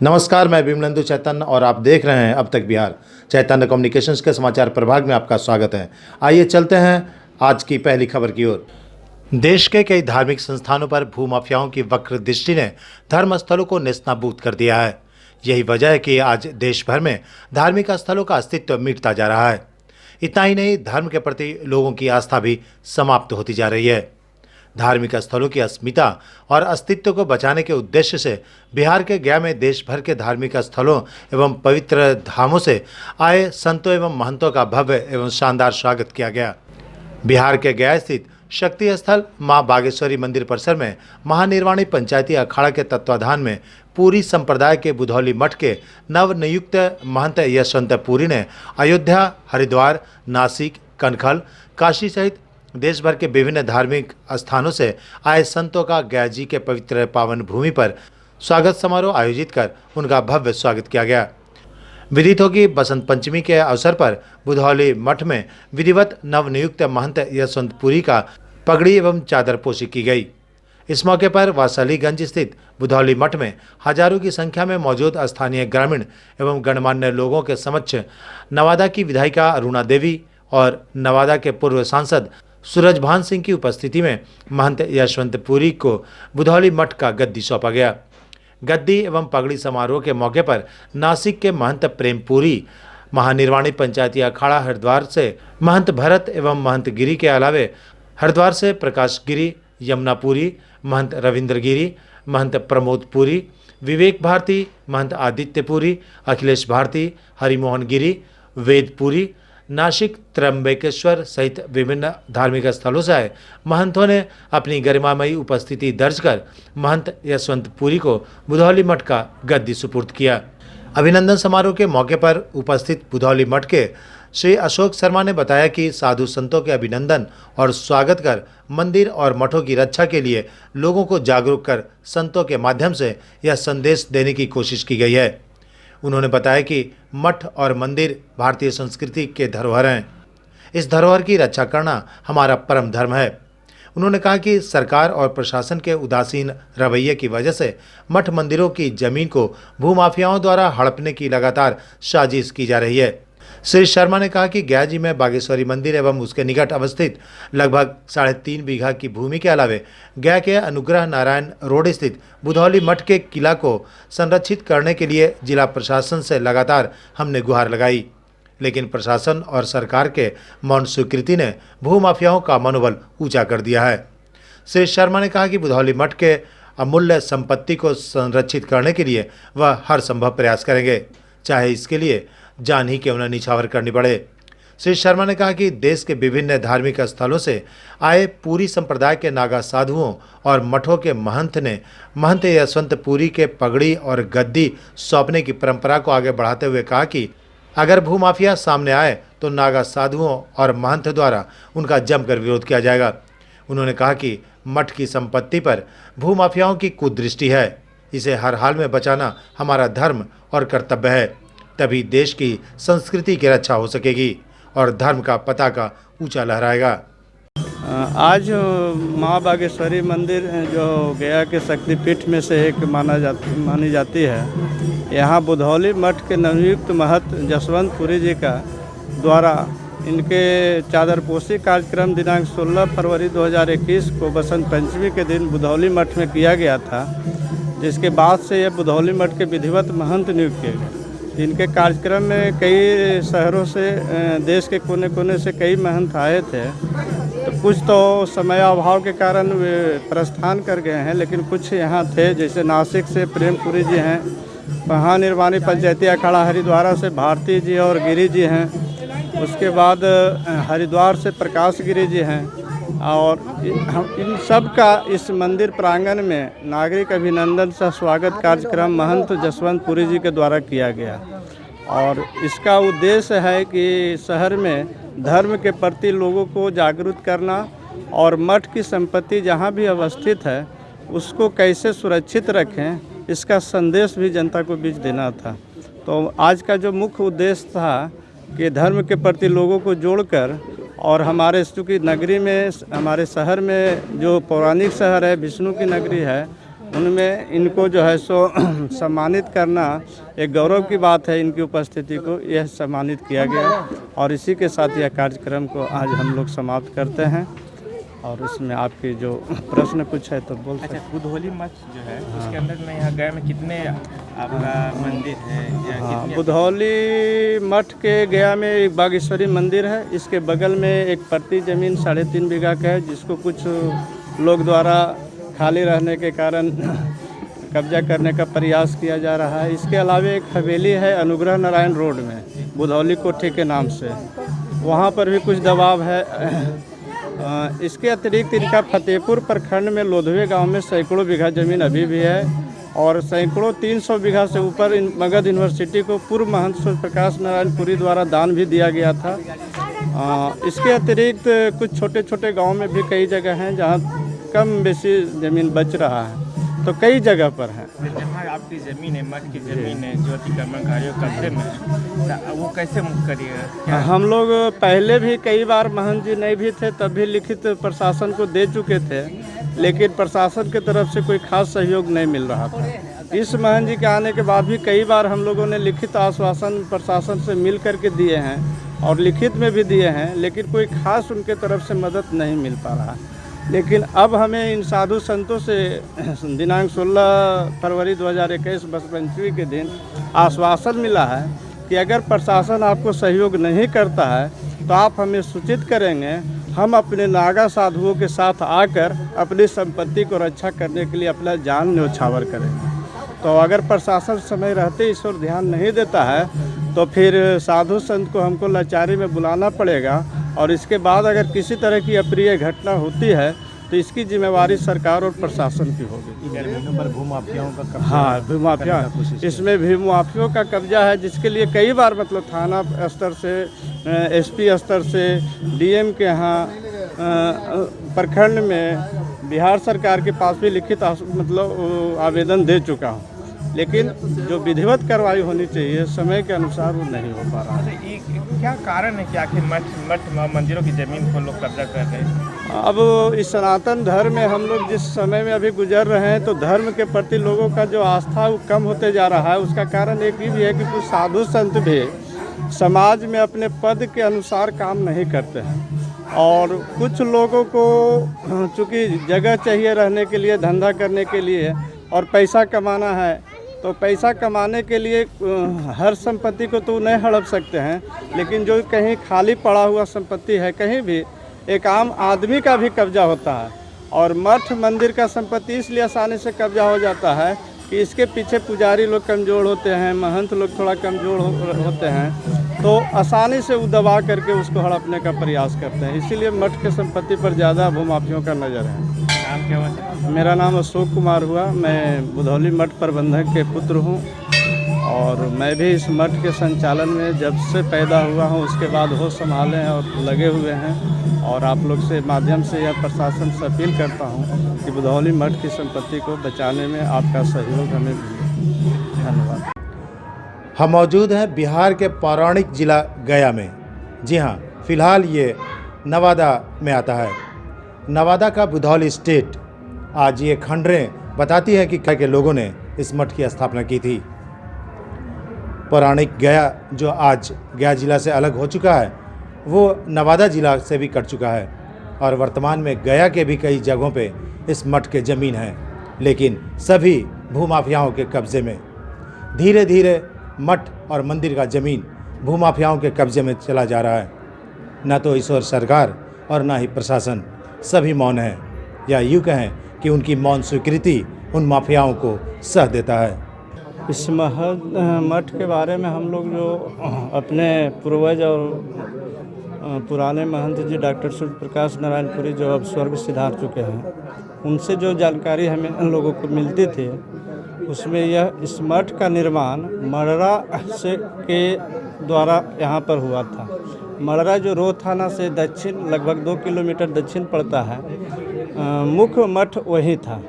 नमस्कार, मैं विमलेंदु चैतन्य और आप देख रहे हैं अब तक बिहार। चैतन्य कम्युनिकेशंस के समाचार प्रभाग में आपका स्वागत है। आइए चलते हैं आज की पहली खबर की ओर। देश के कई धार्मिक संस्थानों पर भूमाफियाओं की वक्र दृष्टि ने धर्म स्थलों को नेस्तनाबूद कर दिया है। यही वजह है कि आज देश भर में धार्मिक स्थलों का अस्तित्व मिटता जा रहा है। इतना ही नहीं, धर्म के प्रति लोगों की आस्था भी समाप्त होती जा रही है। धार्मिक स्थलों की अस्मिता और अस्तित्व को बचाने के उद्देश्य से बिहार के गया में देश भर के धार्मिक स्थलों एवं पवित्र धामों से आए संतों एवं महंतों का भव्य एवं शानदार स्वागत किया गया। बिहार के गया स्थित शक्ति स्थल मां बागेश्वरी मंदिर परिसर में महानिर्वाणी पंचायती अखाड़ा के तत्वाधान में पूरी संप्रदाय के बुधौली मठ के नवनियुक्त महंत यशवंत पुरी ने अयोध्या, हरिद्वार, नासिक, कनखल, काशी सहित देश भर के विभिन्न धार्मिक स्थानों से आए संतों का गया जी के पवित्र पावन भूमि पर स्वागत समारोह आयोजित कर उनका भव्य स्वागत किया गया। विदित हो कि बसंत पंचमी के अवसर पर बुधौली मठ में विधिवत नवनियुक्त महंत यशवंत पुरी का पगड़ी एवं चादर पोशी की गई। इस मौके पर वासलीगंज स्थित बुधौली मठ में हजारों की संख्या में मौजूद स्थानीय ग्रामीण एवं गणमान्य लोगों के समक्ष नवादा की विधायिका अरुणा देवी और नवादा के पूर्व सांसद सूरजभान सिंह की उपस्थिति में महंत यशवंत पुरी को बुधौली मठ का गद्दी सौंपा गया। गद्दी एवं पगड़ी समारोह के मौके पर नासिक के महंत प्रेमपुरी, महानिर्वाणी पंचायती अखाड़ा हरिद्वार से महंत भरत एवं महंत गिरी के अलावे हरिद्वार से प्रकाश गिरी, यमुनापुरी, महंत रविंद्र गिरी, महंत प्रमोद पुरी, विवेक भारती, महंत आदित्यपुरी, अखिलेश भारती, हरिमोहन गिरी, वेदपुरी, नासिक, त्र्यंबकेश्वर सहित विभिन्न धार्मिक स्थलों से आए महंतों ने अपनी गरिमामयी उपस्थिति दर्ज कर महंत यशवंत पुरी को बुधौली मठ का गद्दी सुपुर्द किया। अभिनंदन समारोह के मौके पर उपस्थित बुधौली मठ के श्री अशोक शर्मा ने बताया कि साधु संतों के अभिनंदन और स्वागत कर मंदिर और मठों की रक्षा के लिए लोगों को जागरूक कर संतों के माध्यम से यह संदेश देने की कोशिश की गई है। उन्होंने बताया कि मठ और मंदिर भारतीय संस्कृति के धरोहर हैं। इस धरोहर की रक्षा करना हमारा परम धर्म है। उन्होंने कहा कि सरकार और प्रशासन के उदासीन रवैये की वजह से मठ मंदिरों की जमीन को भूमाफियाओं द्वारा हड़पने की लगातार साजिश की जा रही है। श्री शर्मा ने कहा कि गया जी में बागेश्वरी मंदिर एवं उसके निकट अवस्थित लगभग 3.5 बीघा की भूमि के अलावे गया के अनुग्रह नारायण रोड स्थित बुधौली मठ के किला को संरक्षित करने के लिए जिला प्रशासन से लगातार हमने गुहार लगाई, लेकिन प्रशासन और सरकार के मौन स्वीकृति ने भूमाफियाओं का मनोबल ऊंचा कर दिया है। श्री शर्मा ने कहा कि बुधौली मठ के अमूल्य संपत्ति को संरक्षित करने के लिए वह हर संभव प्रयास करेंगे, चाहे इसके लिए जान ही क्यों न निछावर करनी पड़े। श्री शर्मा ने कहा कि देश के विभिन्न धार्मिक स्थलों से आए पूरी संप्रदाय के नागा साधुओं और मठों के महंत ने महंत यशवंत पुरी के पगड़ी और गद्दी सौंपने की परंपरा को आगे बढ़ाते हुए कहा कि अगर भूमाफिया सामने आए तो नागा साधुओं और महंत द्वारा उनका जमकर विरोध किया जाएगा। उन्होंने कहा कि मठ की संपत्ति पर भूमाफियाओं की कुदृष्टि है, इसे हर हाल में बचाना हमारा धर्म और कर्तव्य है, तभी देश की संस्कृति की रक्षा हो सकेगी और धर्म का पताका ऊंचा लहराएगा। आज माँ बागेश्वरी मंदिर जो गया के शक्तिपीठ में से एक मानी जाती है, यहाँ बुधौली मठ के नवनियुक्त महंत यशवंत पुरी जी का द्वारा इनके चादरपोशी कार्यक्रम दिनांक 16 फरवरी 2021 को बसंत पंचमी के दिन बुधौली मठ में किया गया था, जिसके बाद से यह बुधौली मठ के विधिवत महंत नियुक्त किए गए। इनके कार्यक्रम में कई शहरों से, देश के कोने कोने से कई महंत आए थे, तो कुछ तो समय अभाव के कारण वे प्रस्थान कर गए हैं, लेकिन कुछ यहाँ थे, जैसे नासिक से प्रेमपुरी जी हैं, महानिर्वाणी पंचायती अखाड़ा हरिद्वार से भारती जी और गिरी जी हैं, उसके बाद हरिद्वार से प्रकाश गिरी जी हैं, और इन सब का इस मंदिर प्रांगण में नागरिक अभिनंदन सह स्वागत कार्यक्रम महंत यशवंत पुरी जी के द्वारा किया गया। और इसका उद्देश्य है कि शहर में धर्म के प्रति लोगों को जागरूक करना और मठ की संपत्ति जहाँ भी अवस्थित है उसको कैसे सुरक्षित रखें, इसका संदेश भी जनता को बीच देना था। तो आज का जो मुख्य उद्देश्य था कि धर्म के प्रति लोगों को जोड़कर, और हमारे चूँकि नगरी में, हमारे शहर में जो पौराणिक शहर है, विष्णु की नगरी है, उनमें इनको जो है सो सम्मानित करना एक गौरव की बात है। इनकी उपस्थिति को यह सम्मानित किया गया और इसी के साथ यह कार्यक्रम को आज हम लोग समाप्त करते हैं। और इसमें आपके जो प्रश्न कुछ है तो बोल सकते हैं। अच्छा, बुधौली मठ जो है उसके अंदर में यहाँ गया में कितने आपका मंदिर है या कितने? बुधौली मठ के गया में एक बागेश्वरी मंदिर है। इसके बगल में एक पट्टी ज़मीन 3.5 बीघा का है, जिसको कुछ लोग द्वारा खाली रहने के कारण कब्जा करने का प्रयास किया जा रहा है। इसके अलावा एक हवेली है अनुग्रह नारायण रोड में, बुधौली कोठी के नाम से, वहाँ पर भी कुछ दबाव है। इसके अतिरिक्त इनका फतेहपुर प्रखंड में लोधवे गांव में सैकड़ों बीघा ज़मीन अभी भी है और सैकड़ों 300 बीघा से ऊपर मगध यूनिवर्सिटी को पूर्व महंत सूर्य प्रकाश नारायण पुरी द्वारा दान भी दिया गया था। इसके अतिरिक्त कुछ छोटे छोटे गांव में भी कई जगह हैं जहां कम बेसी ज़मीन बच रहा है, तो कई जगह पर है। जहाँ आपकी ज़मीन है, मठ की ज़मीन है जो अतिक्रमणकारियों कब्जे में है, तो वो कैसे मुक्त करिएगा? हम लोग पहले भी कई बार महंत जी नहीं भी थे तब भी लिखित प्रशासन को दे चुके थे, लेकिन प्रशासन की तरफ से कोई खास सहयोग नहीं मिल रहा था। इस महंत जी के आने के बाद भी कई बार हम लोगों ने लिखित आश्वासन प्रशासन से मिल करके दिए हैं और लिखित में भी दिए हैं, लेकिन कोई खास उनके तरफ से मदद नहीं मिल पा रहा। लेकिन अब हमें इन साधु संतों से दिनांक 16 फरवरी 2021 बसंतरी के दिन आश्वासन मिला है कि अगर प्रशासन आपको सहयोग नहीं करता है तो आप हमें सूचित करेंगे, हम अपने नागा साधुओं के साथ आकर अपनी संपत्ति को रक्षा करने के लिए अपना जान न्योछावर करेंगे। तो अगर प्रशासन समय रहते इस ओर ध्यान नहीं देता है तो फिर साधु संत को हमको लाचारी में बुलाना पड़ेगा और इसके बाद अगर किसी तरह की अप्रिय घटना होती है तो इसकी जिम्मेवारी सरकार और प्रशासन की होगी। जमीनों पर भूमाफियाओं का कब्जा हाँ, भूमाफिया, इसमें भूमाफियाओं का कब्जा है, जिसके लिए कई बार मतलब थाना स्तर से, एसपी स्तर से, डीएम के यहाँ, प्रखंड में, बिहार सरकार के पास भी लिखित मतलब आवेदन दे चुका हूँ, लेकिन जो विधिवत कार्रवाई होनी चाहिए समय के अनुसार वो नहीं हो पा रहा है। क्या कारण है कि आखिर मठ मंदिरों की ज़मीन को लोग कब्जा कर रहे हैं? अब इस सनातन धर्म में हम लोग जिस समय में अभी गुजर रहे हैं तो धर्म के प्रति लोगों का जो आस्था वो कम होते जा रहा है। उसका कारण एक ही भी है कि कुछ साधु संत भी समाज में अपने पद के अनुसार काम नहीं करते हैं और कुछ लोगों को चूँकि जगह चाहिए रहने के लिए, धंधा करने के लिए और पैसा कमाना है, तो पैसा कमाने के लिए हर संपत्ति को तो नहीं हड़प सकते हैं, लेकिन जो कहीं खाली पड़ा हुआ संपत्ति है, कहीं भी एक आम आदमी का भी कब्जा होता है। और मठ मंदिर का संपत्ति इसलिए आसानी से कब्जा हो जाता है कि इसके पीछे पुजारी लोग कमज़ोर होते हैं, महंत लोग थोड़ा कमज़ोर होते हैं, तो आसानी से वो दबा करके उसको हड़पने का प्रयास करते हैं। इसीलिए मठ के संपत्ति पर ज़्यादा भूमाफियों का नज़र है। नाम क्या हुआ? मेरा नाम अशोक कुमार हुआ। मैं बुधौली मठ प्रबंधक के पुत्र हूँ और मैं भी इस मठ के संचालन में जब से पैदा हुआ हूँ उसके बाद हो संभाले हैं और लगे हुए हैं। और आप लोग से माध्यम से यह प्रशासन से अपील करता हूँ कि बुधौली मठ की संपत्ति को बचाने में आपका सहयोग हमें मिले। धन्यवाद। हम मौजूद हैं बिहार के पौराणिक जिला गया में। जी हाँ, फिलहाल ये नवादा में आता है। नवादा का बुधौली स्टेट आज ये खंडरें बताती है कि क्या के लोगों ने इस मठ की स्थापना की थी। पौराणिक गया जो आज गया जिला से अलग हो चुका है, वो नवादा जिला से भी कट चुका है और वर्तमान में गया के भी कई जगहों पे इस मठ के ज़मीन है, लेकिन सभी भूमाफियाओं के कब्ज़े में। धीरे धीरे मठ और मंदिर का ज़मीन भूमाफियाओं के कब्ज़े में चला जा रहा है। न तो इस ओर सरकार और न ही प्रशासन, सभी मौन है, या यूँ कहें कि उनकी मौन स्वीकृति उन माफियाओं को सह देता है। इस मठ के बारे में हम लोग जो अपने पूर्वज और पुराने महंत जी डॉक्टर सूर्य प्रकाश नारायण पुरी जो अब स्वर्ग सिधार चुके हैं, उनसे जो जानकारी हमें उन लोगों को मिलती थी उसमें यह इस मठ का निर्माण मढ़रा से के द्वारा यहाँ पर हुआ था। मढ़रा जो रोह थाना से दक्षिण लगभग 2 किलोमीटर दक्षिण पड़ता है, मुख्य मठ वही था।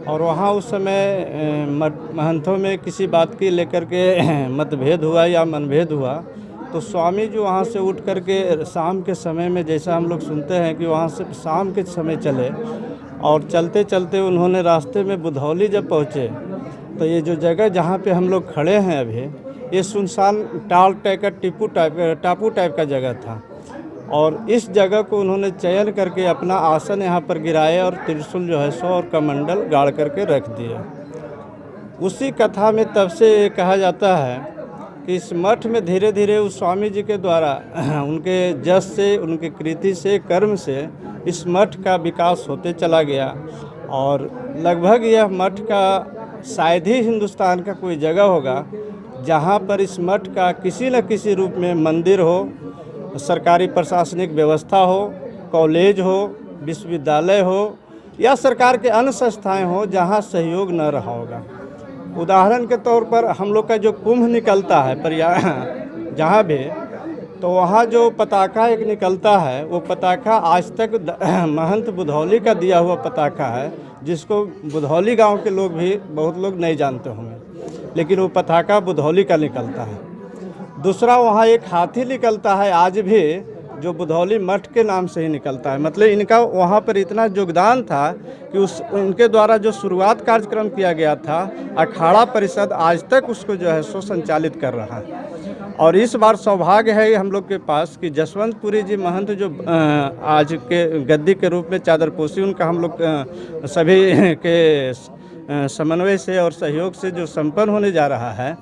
और वहाँ उस समय महंतों में किसी बात की लेकर के मतभेद हुआ या मनभेद हुआ, तो स्वामी जो वहाँ से उठ करके शाम के समय में, जैसा हम लोग सुनते हैं कि वहाँ से शाम के समय चले और चलते चलते उन्होंने रास्ते में बुधौली जब पहुँचे तो ये जो जगह जहाँ पे हम लोग खड़े हैं अभी, ये सुनसान टाल टाइप का टापू टाइप का जगह था। और इस जगह को उन्होंने चयन करके अपना आसन यहाँ पर गिराए और त्रिशूल जो है सो और कमंडल गाड़ करके रख दिया। उसी कथा में तब से ये कहा जाता है कि इस मठ में धीरे धीरे उस स्वामी जी के द्वारा उनके जस से, उनके कृति से, कर्म से इस मठ का विकास होते चला गया। और लगभग यह मठ का शायद ही हिंदुस्तान का कोई जगह होगा जहाँ पर इस मठ का किसी न किसी रूप में मंदिर हो, सरकारी प्रशासनिक व्यवस्था हो, कॉलेज हो, विश्वविद्यालय हो या सरकार के अन्य संस्थाएं हो जहाँ सहयोग न रहा होगा। उदाहरण के तौर पर हम लोग का जो कुंभ निकलता है जहाँ भी, तो वहाँ जो पताका एक निकलता है, वो पताका आज तक महंत बुधौली का दिया हुआ पताका है, जिसको बुधौली गांव के लोग भी बहुत लोग नहीं जानते होंगे, लेकिन वो पताका बुधौली का निकलता है। दूसरा, वहाँ एक हाथी निकलता है आज भी, जो बुधौली मठ के नाम से ही निकलता है। मतलब इनका वहाँ पर इतना योगदान था कि इनके द्वारा जो शुरुआत कार्यक्रम किया गया था, अखाड़ा परिषद आज तक उसको जो है सो संचालित कर रहा है। और इस बार सौभाग्य है हम लोग के पास कि जसवंतपुरी जी महंत जो आज के गद्दी के रूप में चादरपोशी, उनका हम लोग सभी के समन्वय से और सहयोग से जो संपन्न होने जा रहा है,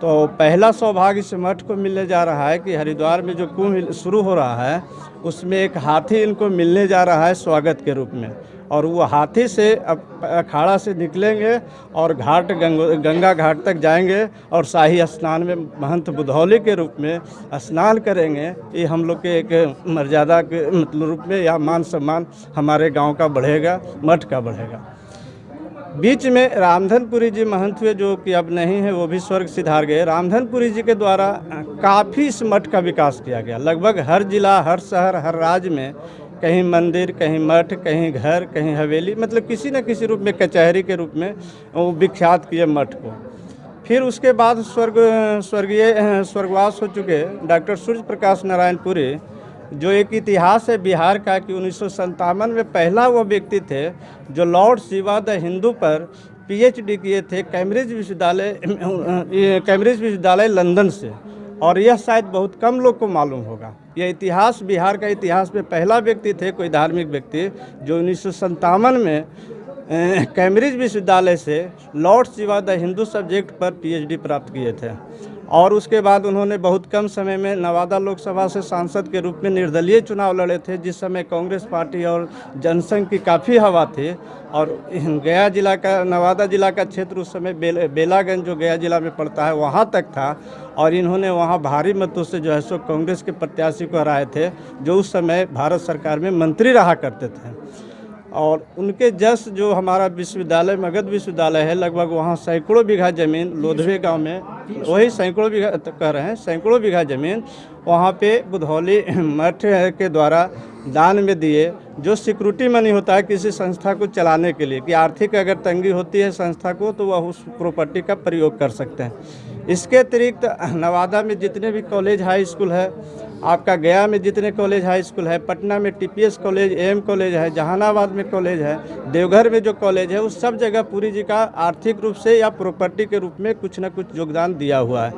तो पहला सौभाग्य इस मठ को मिलने जा रहा है कि हरिद्वार में जो कुंभ शुरू हो रहा है उसमें एक हाथी इनको मिलने जा रहा है स्वागत के रूप में। और वो हाथी से अब अखाड़ा से निकलेंगे और गंगा घाट तक जाएंगे और शाही स्नान में महंत बुधौली के रूप में स्नान करेंगे। ये हम लोग के एक मर्यादा के मतलब रूप में या मान सम्मान हमारे गांव का बढ़ेगा, मठ का बढ़ेगा। बीच में रामधनपुरी जी महंत हुए, जो कि अब नहीं है, वो भी स्वर्ग सिधार गए। रामधनपुरी जी के द्वारा काफ़ी इस मठ का विकास किया गया। लगभग हर जिला, हर शहर, हर राज्य में कहीं मंदिर, कहीं मठ, कहीं घर, कहीं हवेली, मतलब किसी न किसी रूप में कचहरी के रूप में वो विख्यात किए मठ को। फिर उसके बाद स्वर्गवास हो चुके डॉक्टर सूर्य प्रकाश नारायणपुरी, जो एक इतिहास है बिहार का कि 1957 में पहला वो व्यक्ति थे जो लॉर्ड शिवा द हिंदू पर पीएचडी किए थे कैम्ब्रिज विश्वविद्यालय लंदन से। और यह शायद बहुत कम लोग को मालूम होगा। यह इतिहास, बिहार का इतिहास में पहला व्यक्ति थे, कोई धार्मिक व्यक्ति, जो 1957 में कैम्ब्रिज विश्वविद्यालय से Lord Shiva the Hindu subject पर पीएचडी प्राप्त किए थे। और उसके बाद उन्होंने बहुत कम समय में नवादा लोकसभा से सांसद के रूप में निर्दलीय चुनाव लड़े थे, जिस समय कांग्रेस पार्टी और जनसंघ की काफ़ी हवा थी। और गया जिला का, नवादा जिला का क्षेत्र उस समय बेलागंज जो गया जिला में पड़ता है, वहाँ तक था। और इन्होंने वहाँ भारी मतों से जो है सो कांग्रेस के प्रत्याशी को हराए थे, जो उस समय भारत सरकार में मंत्री रहा करते थे। और उनके जस जो हमारा विश्वविद्यालय मगध विश्वविद्यालय है, लगभग वहाँ सैकड़ों बीघा ज़मीन लोधवे गांव में, वही सैकड़ों बीघा कह रहे हैं, सैकड़ों बीघा ज़मीन वहाँ पे बुधौली मठ के द्वारा दान में दिए, जो सिक्योरिटी मनी होता है किसी संस्था को चलाने के लिए, कि आर्थिक अगर तंगी होती है संस्था को तो वह उस प्रॉपर्टी का प्रयोग कर सकते हैं। इसके अतिरिक्त नवादा में जितने भी कॉलेज हाई स्कूल है, आपका गया में जितने कॉलेज हाई स्कूल है, पटना में टीपीएस कॉलेज, एम कॉलेज है, जहानाबाद में कॉलेज है, देवघर में जो कॉलेज है, उस सब जगह पुरी जी का आर्थिक रूप से या प्रॉपर्टी के रूप में कुछ न कुछ योगदान दिया हुआ है।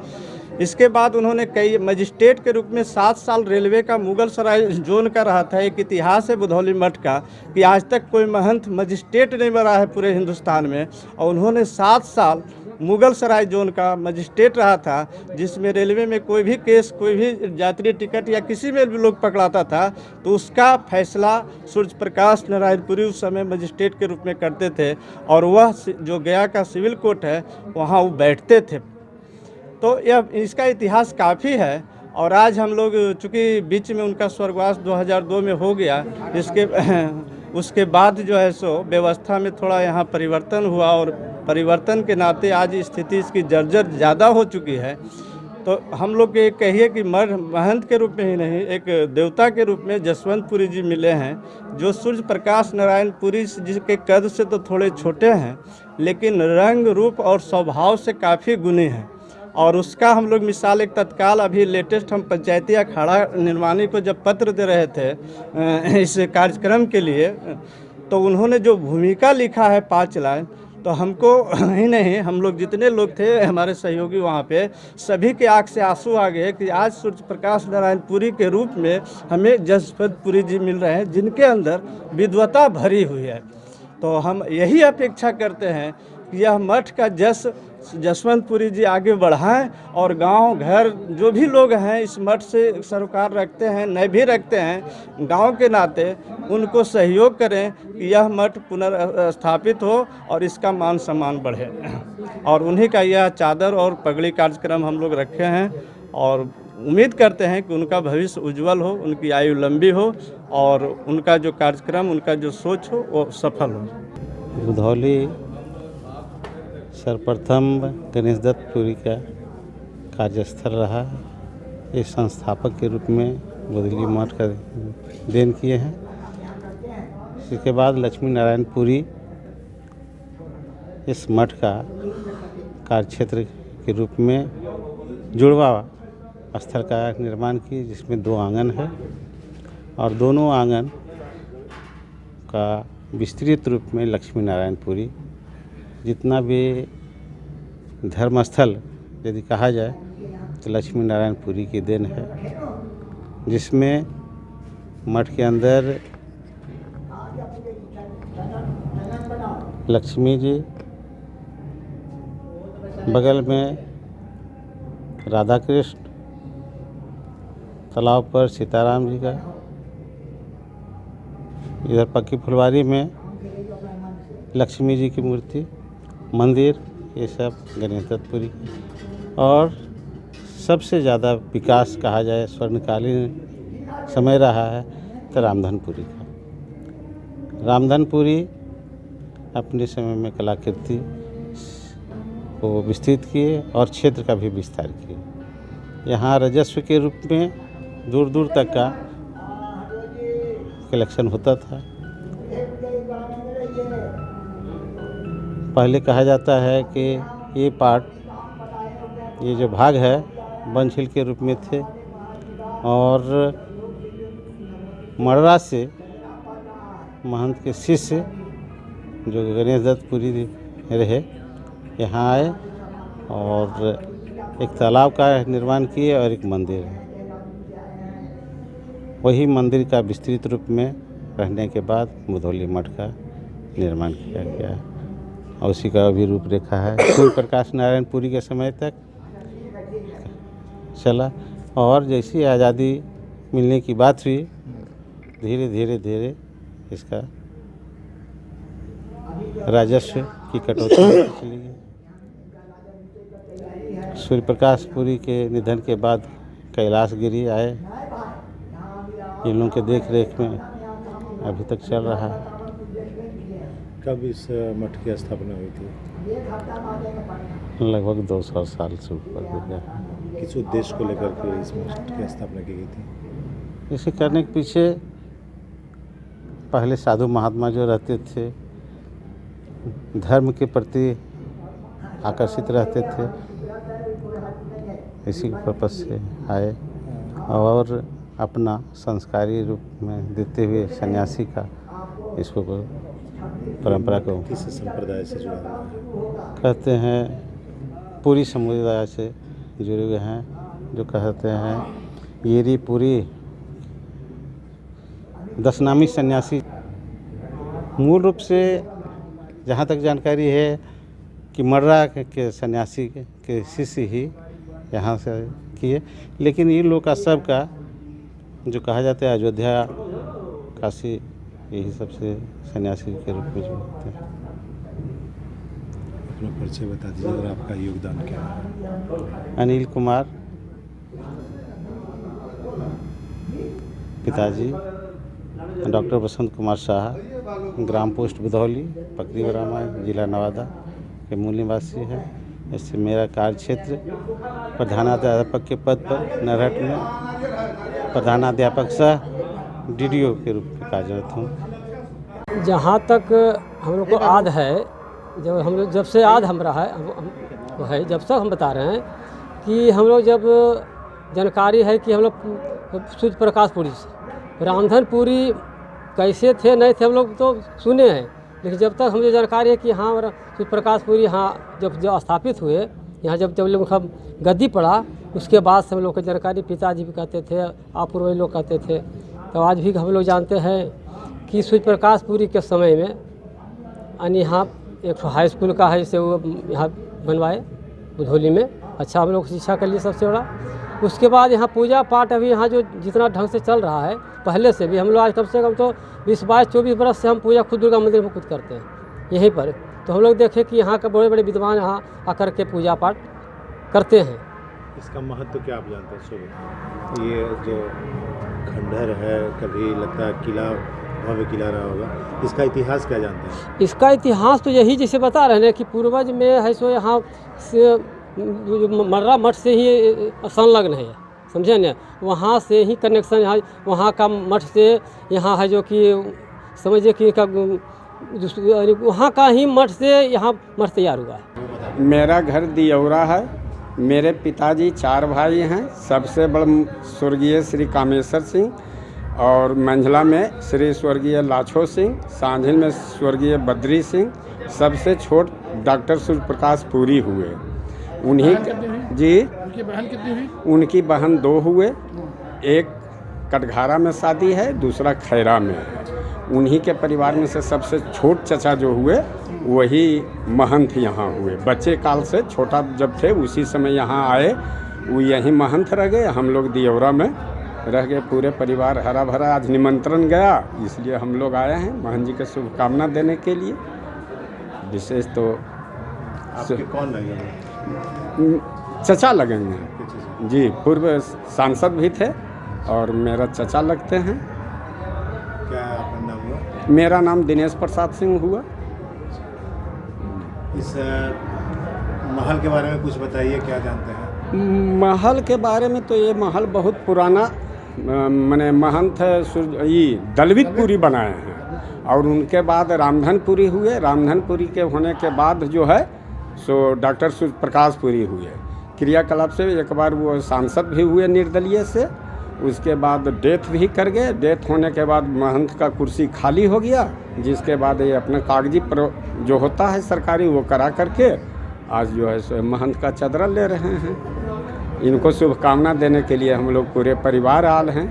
इसके बाद उन्होंने कई मजिस्ट्रेट के रूप में 7 साल रेलवे का मुगल सराय जोन का रहा था। एक इतिहास है बुधौली मठ का कि आज तक कोई महंत मजिस्ट्रेट नहीं बना है पूरे हिंदुस्तान में, और उन्होंने 7 साल मुगल सराय जोन का मजिस्ट्रेट रहा था, जिसमें रेलवे में कोई भी केस, कोई भी यात्री टिकट या किसी में भी लोग पकड़ाता था तो उसका फैसला सूर्य प्रकाश नारायणपुरी उस समय मजिस्ट्रेट के रूप में करते थे। और वह जो गया का सिविल कोर्ट है वहाँ वो बैठते थे। तो यह इसका इतिहास काफ़ी है। और आज हम लोग, चूँकि बीच में उनका स्वर्गवास 2002 में हो गया, उसके बाद जो है सो व्यवस्था में थोड़ा यहाँ परिवर्तन हुआ, और परिवर्तन के नाते आज स्थिति इसकी जर्जर ज़्यादा हो चुकी है। तो हम लोग ये कहिए कि महंत के रूप में ही नहीं, एक देवता के रूप में जसवंतपुरी जी मिले हैं, जो सूर्य प्रकाश नारायणपुरी जिसके कद से तो थोड़े छोटे हैं, लेकिन रंग, रूप और स्वभाव से काफ़ी गुणी हैं। और उसका हम लोग मिसाल एक तत्काल अभी लेटेस्ट हम पंचायती अखाड़ा निर्माणी को जब पत्र दे रहे थे इस कार्यक्रम के लिए, तो उन्होंने जो भूमिका लिखा है 5 लाइन, तो हमको ही नहीं, हम लोग जितने लोग थे हमारे सहयोगी वहाँ पे, सभी के आँख से आंसू आ गए कि आज सूर्य प्रकाश नारायण पुरी के रूप में हमें जसवंत पुरी जी मिल रहे हैं, जिनके अंदर विद्वता भरी हुई है। तो हम यही अपेक्षा करते हैं कि यह मठ का जसवंत पुरी जी आगे बढ़ाएं और गांव घर जो भी लोग हैं इस मठ से सरोकार रखते हैं, नए भी रखते हैं, गांव के नाते उनको सहयोग करें कि यह मठ पुनर्स्थापित हो और इसका मान सम्मान बढ़े। और उन्हीं का यह चादर और पगड़ी कार्यक्रम हम लोग रखे हैं और उम्मीद करते हैं कि उनका भविष्य उज्जवल हो, उनकी आयु लंबी हो और उनका जो कार्यक्रम, उनका जो सोच हो वो सफल हो। बुधौली सर्वप्रथम गणेश दत्त पुरी का कार्यस्थल रहा। ये संस्थापक के रूप में बुधौली मठ का देन किए हैं। इसके बाद लक्ष्मी नारायण पुरी इस मठ का कार्यक्षेत्र के रूप में जुड़वा स्थल का निर्माण किए, जिसमें 2 आंगन है और दोनों आंगन का विस्तृत रूप में लक्ष्मी नारायण पुरी, जितना भी धर्मस्थल यदि कहा जाए तो लक्ष्मी नारायण पुरी की देन है, जिसमें मठ के अंदर लक्ष्मी जी, बगल में राधा कृष्ण, तालाब पर सीताराम जी का, इधर पक्की फुलवारी में लक्ष्मी जी की मूर्ति, मंदिर, ये सब गणेश दत्त पुरी। और सबसे ज़्यादा विकास कहा जाए स्वर्णकालीन समय रहा है तो रामधनपुरी का। रामधनपुरी अपने समय में कलाकृति को विस्तृत किए और क्षेत्र का भी विस्तार किए। यहाँ राजस्व के रूप में दूर दूर तक का कलेक्शन होता था। पहले कहा जाता है कि ये पार्ट, ये जो भाग है, वनझील के रूप में थे और मड़रा से महंत के शिष्य जो गणेश दत्त पुरी रहे यहाँ आए और एक तालाब का निर्माण किए और एक मंदिर है। वही मंदिर का विस्तृत रूप में रहने के बाद बुधौली मठ का निर्माण किया गया है और उसी का अभी रूपरेखा है। सूर्य प्रकाश नारायण पुरी के समय तक चला और जैसी आज़ादी मिलने की बात हुई, धीरे धीरे इसका राजस्व की कटौती चली गई। सूर्य प्रकाश पुरी के निधन के बाद कैलाश गिरी आए, इन लोगों के देख रेख में अभी तक चल रहा है। कब इस मठ की स्थापना हुई थी? लगभग 200 साल से ऊपर हो गया। किस उद्देश्य को लेकर के इस मठ की स्थापना की गई थी? इसे करने के पीछे पहले साधु महात्मा जो रहते थे, धर्म के प्रति आकर्षित रहते थे, इसी पर्पज से आए और अपना संस्कारी रूप में देते हुए सन्यासी का इसको परंपरा को किस संप्रदाय से जुड़ा हुआ है? कहते हैं पूरी समुदाय से जुड़े हुए हैं, जो कहते हैं येरी पुरी दशनामी सन्यासी। मूल रूप से जहाँ तक जानकारी है कि मर्रा के सन्यासी के शिष्य ही यहाँ से किए, लेकिन इन लोग का सबका जो कहा जाता है अयोध्या, काशी, यही सबसे सन्यासी के रूप में जो होते हैं। अपना परिचय बता दीजिए और आपका योगदान क्या है? अनिल कुमार, पिताजी डॉक्टर बसंत कुमार शाह, ग्राम पोस्ट बुधौली, पकड़ी बरामा, जिला नवादा के मूल निवासी है। इससे मेरा कार्य क्षेत्र प्रधानाध्यापक के पद पर नरहट में प्रधानाध्यापक सह DDO के रूप में कार्यरत हूँ। जहाँ तक हम लोग को याद है, जब से याद हम रहा है, जब तक हम बता रहे हैं कि हम लोग जब जानकारी है कि हम लोग सूर्य प्रकाश पुरी से रामधनपुरी कैसे थे नहीं थे हम लोग तो सुने हैं, लेकिन जब तक मुझे जानकारी है कि हाँ सूर्य प्रकाश पूरी यहाँ जब स्थापित हुए, यहाँ जब लोग का गद्दी पड़ा, उसके बाद से हम लोग को जानकारी पिताजी भी कहते थे, आप पूर्वज लोग कहते थे। तो आज भी हम लोग जानते हैं कि सूर्य प्रकाश पूरी के समय में यानी यहाँ एक हाई स्कूल का है, जैसे वो यहाँ बनवाए बुधौली में, अच्छा हम लोग शिक्षा के लिए सबसे बड़ा। उसके बाद यहाँ पूजा पाठ अभी यहाँ जो जितना ढंग से चल रहा है, पहले से भी हम लोग आज कम से कम तो 20-22-24 बरस से हम पूजा खुद दुर्गा मंदिर में खुद करते हैं यहीं पर। तो हम लोग देखें कि यहाँ के बड़े बड़े विद्वान यहाँ आकर के पूजा पाठ करते हैं। इसका महत्व क्या आप जानते हैं सुबह? ये जो खंडहर है, कभी लगता है किला, भव्य किला रहा होगा, इसका इतिहास क्या जानते हैं? इसका इतिहास तो यही जैसे बता रहे हैं कि पूर्वज में है सो यहाँ से मर्रा मठ से ही संलग्न है, समझे न, वहाँ से ही कनेक्शन है, वहाँ का मठ से यहाँ है जो कि समझिए कि वहाँ का ही मठ से यहाँ मठ तैयार हुआ है। मेरा घर दियौरा है। मेरे पिताजी 4 भाई हैं। सबसे बड़ा स्वर्गीय श्री कामेश्वर सिंह, और मंझला में श्री स्वर्गीय लाछो सिंह, सांझिल में स्वर्गीय बद्री सिंह, सबसे छोट डॉक्टर सूर्य प्रकाश पूरी हुए। उन्हीं जी उनकी बहन कितनी हुई? उनकी बहन 2 हुए, एक कटघारा में शादी है, दूसरा खैरा में है। उन्हीं के परिवार में से सबसे छोट चचा जो हुए वही महंत यहाँ हुए। बच्चे काल से छोटा जब थे उसी समय यहाँ आए, वो यहीं महंत रह गए, हम लोग दियौरा में रह गए पूरे परिवार हरा भरा। आज निमंत्रण गया इसलिए हम लोग आए हैं महंत जी के शुभकामना देने के लिए। विशेष तो आपके कौन लगेंगे? चचा लगेंगे जी, पूर्व सांसद भी थे और मेरा चचा लगते हैं। क्या आपका नाम हुआ? मेरा नाम दिनेश प्रसाद सिंह हुआ। इस महल के बारे में कुछ बताइए, क्या जानते हैं? महल के बारे में तो ये महल बहुत पुराना माने महंत ये दलवितपुरी बनाए हैं, और उनके बाद रामधनपुरी हुए। रामधनपुरी के होने के बाद जो है सो डॉक्टर सूर्य प्रकाश पुरी हुए। क्रियाकलाप से एक बार वो सांसद भी हुए निर्दलीय से, उसके बाद डेथ भी कर गए। डेथ होने के बाद महंत का कुर्सी खाली हो गया, जिसके बाद ये अपना कागजी जो होता है सरकारी वो करा करके आज जो है सो महंत का चदरा ले रहे हैं। इनको शुभकामना देने के लिए हम लोग पूरे परिवार आल हैं।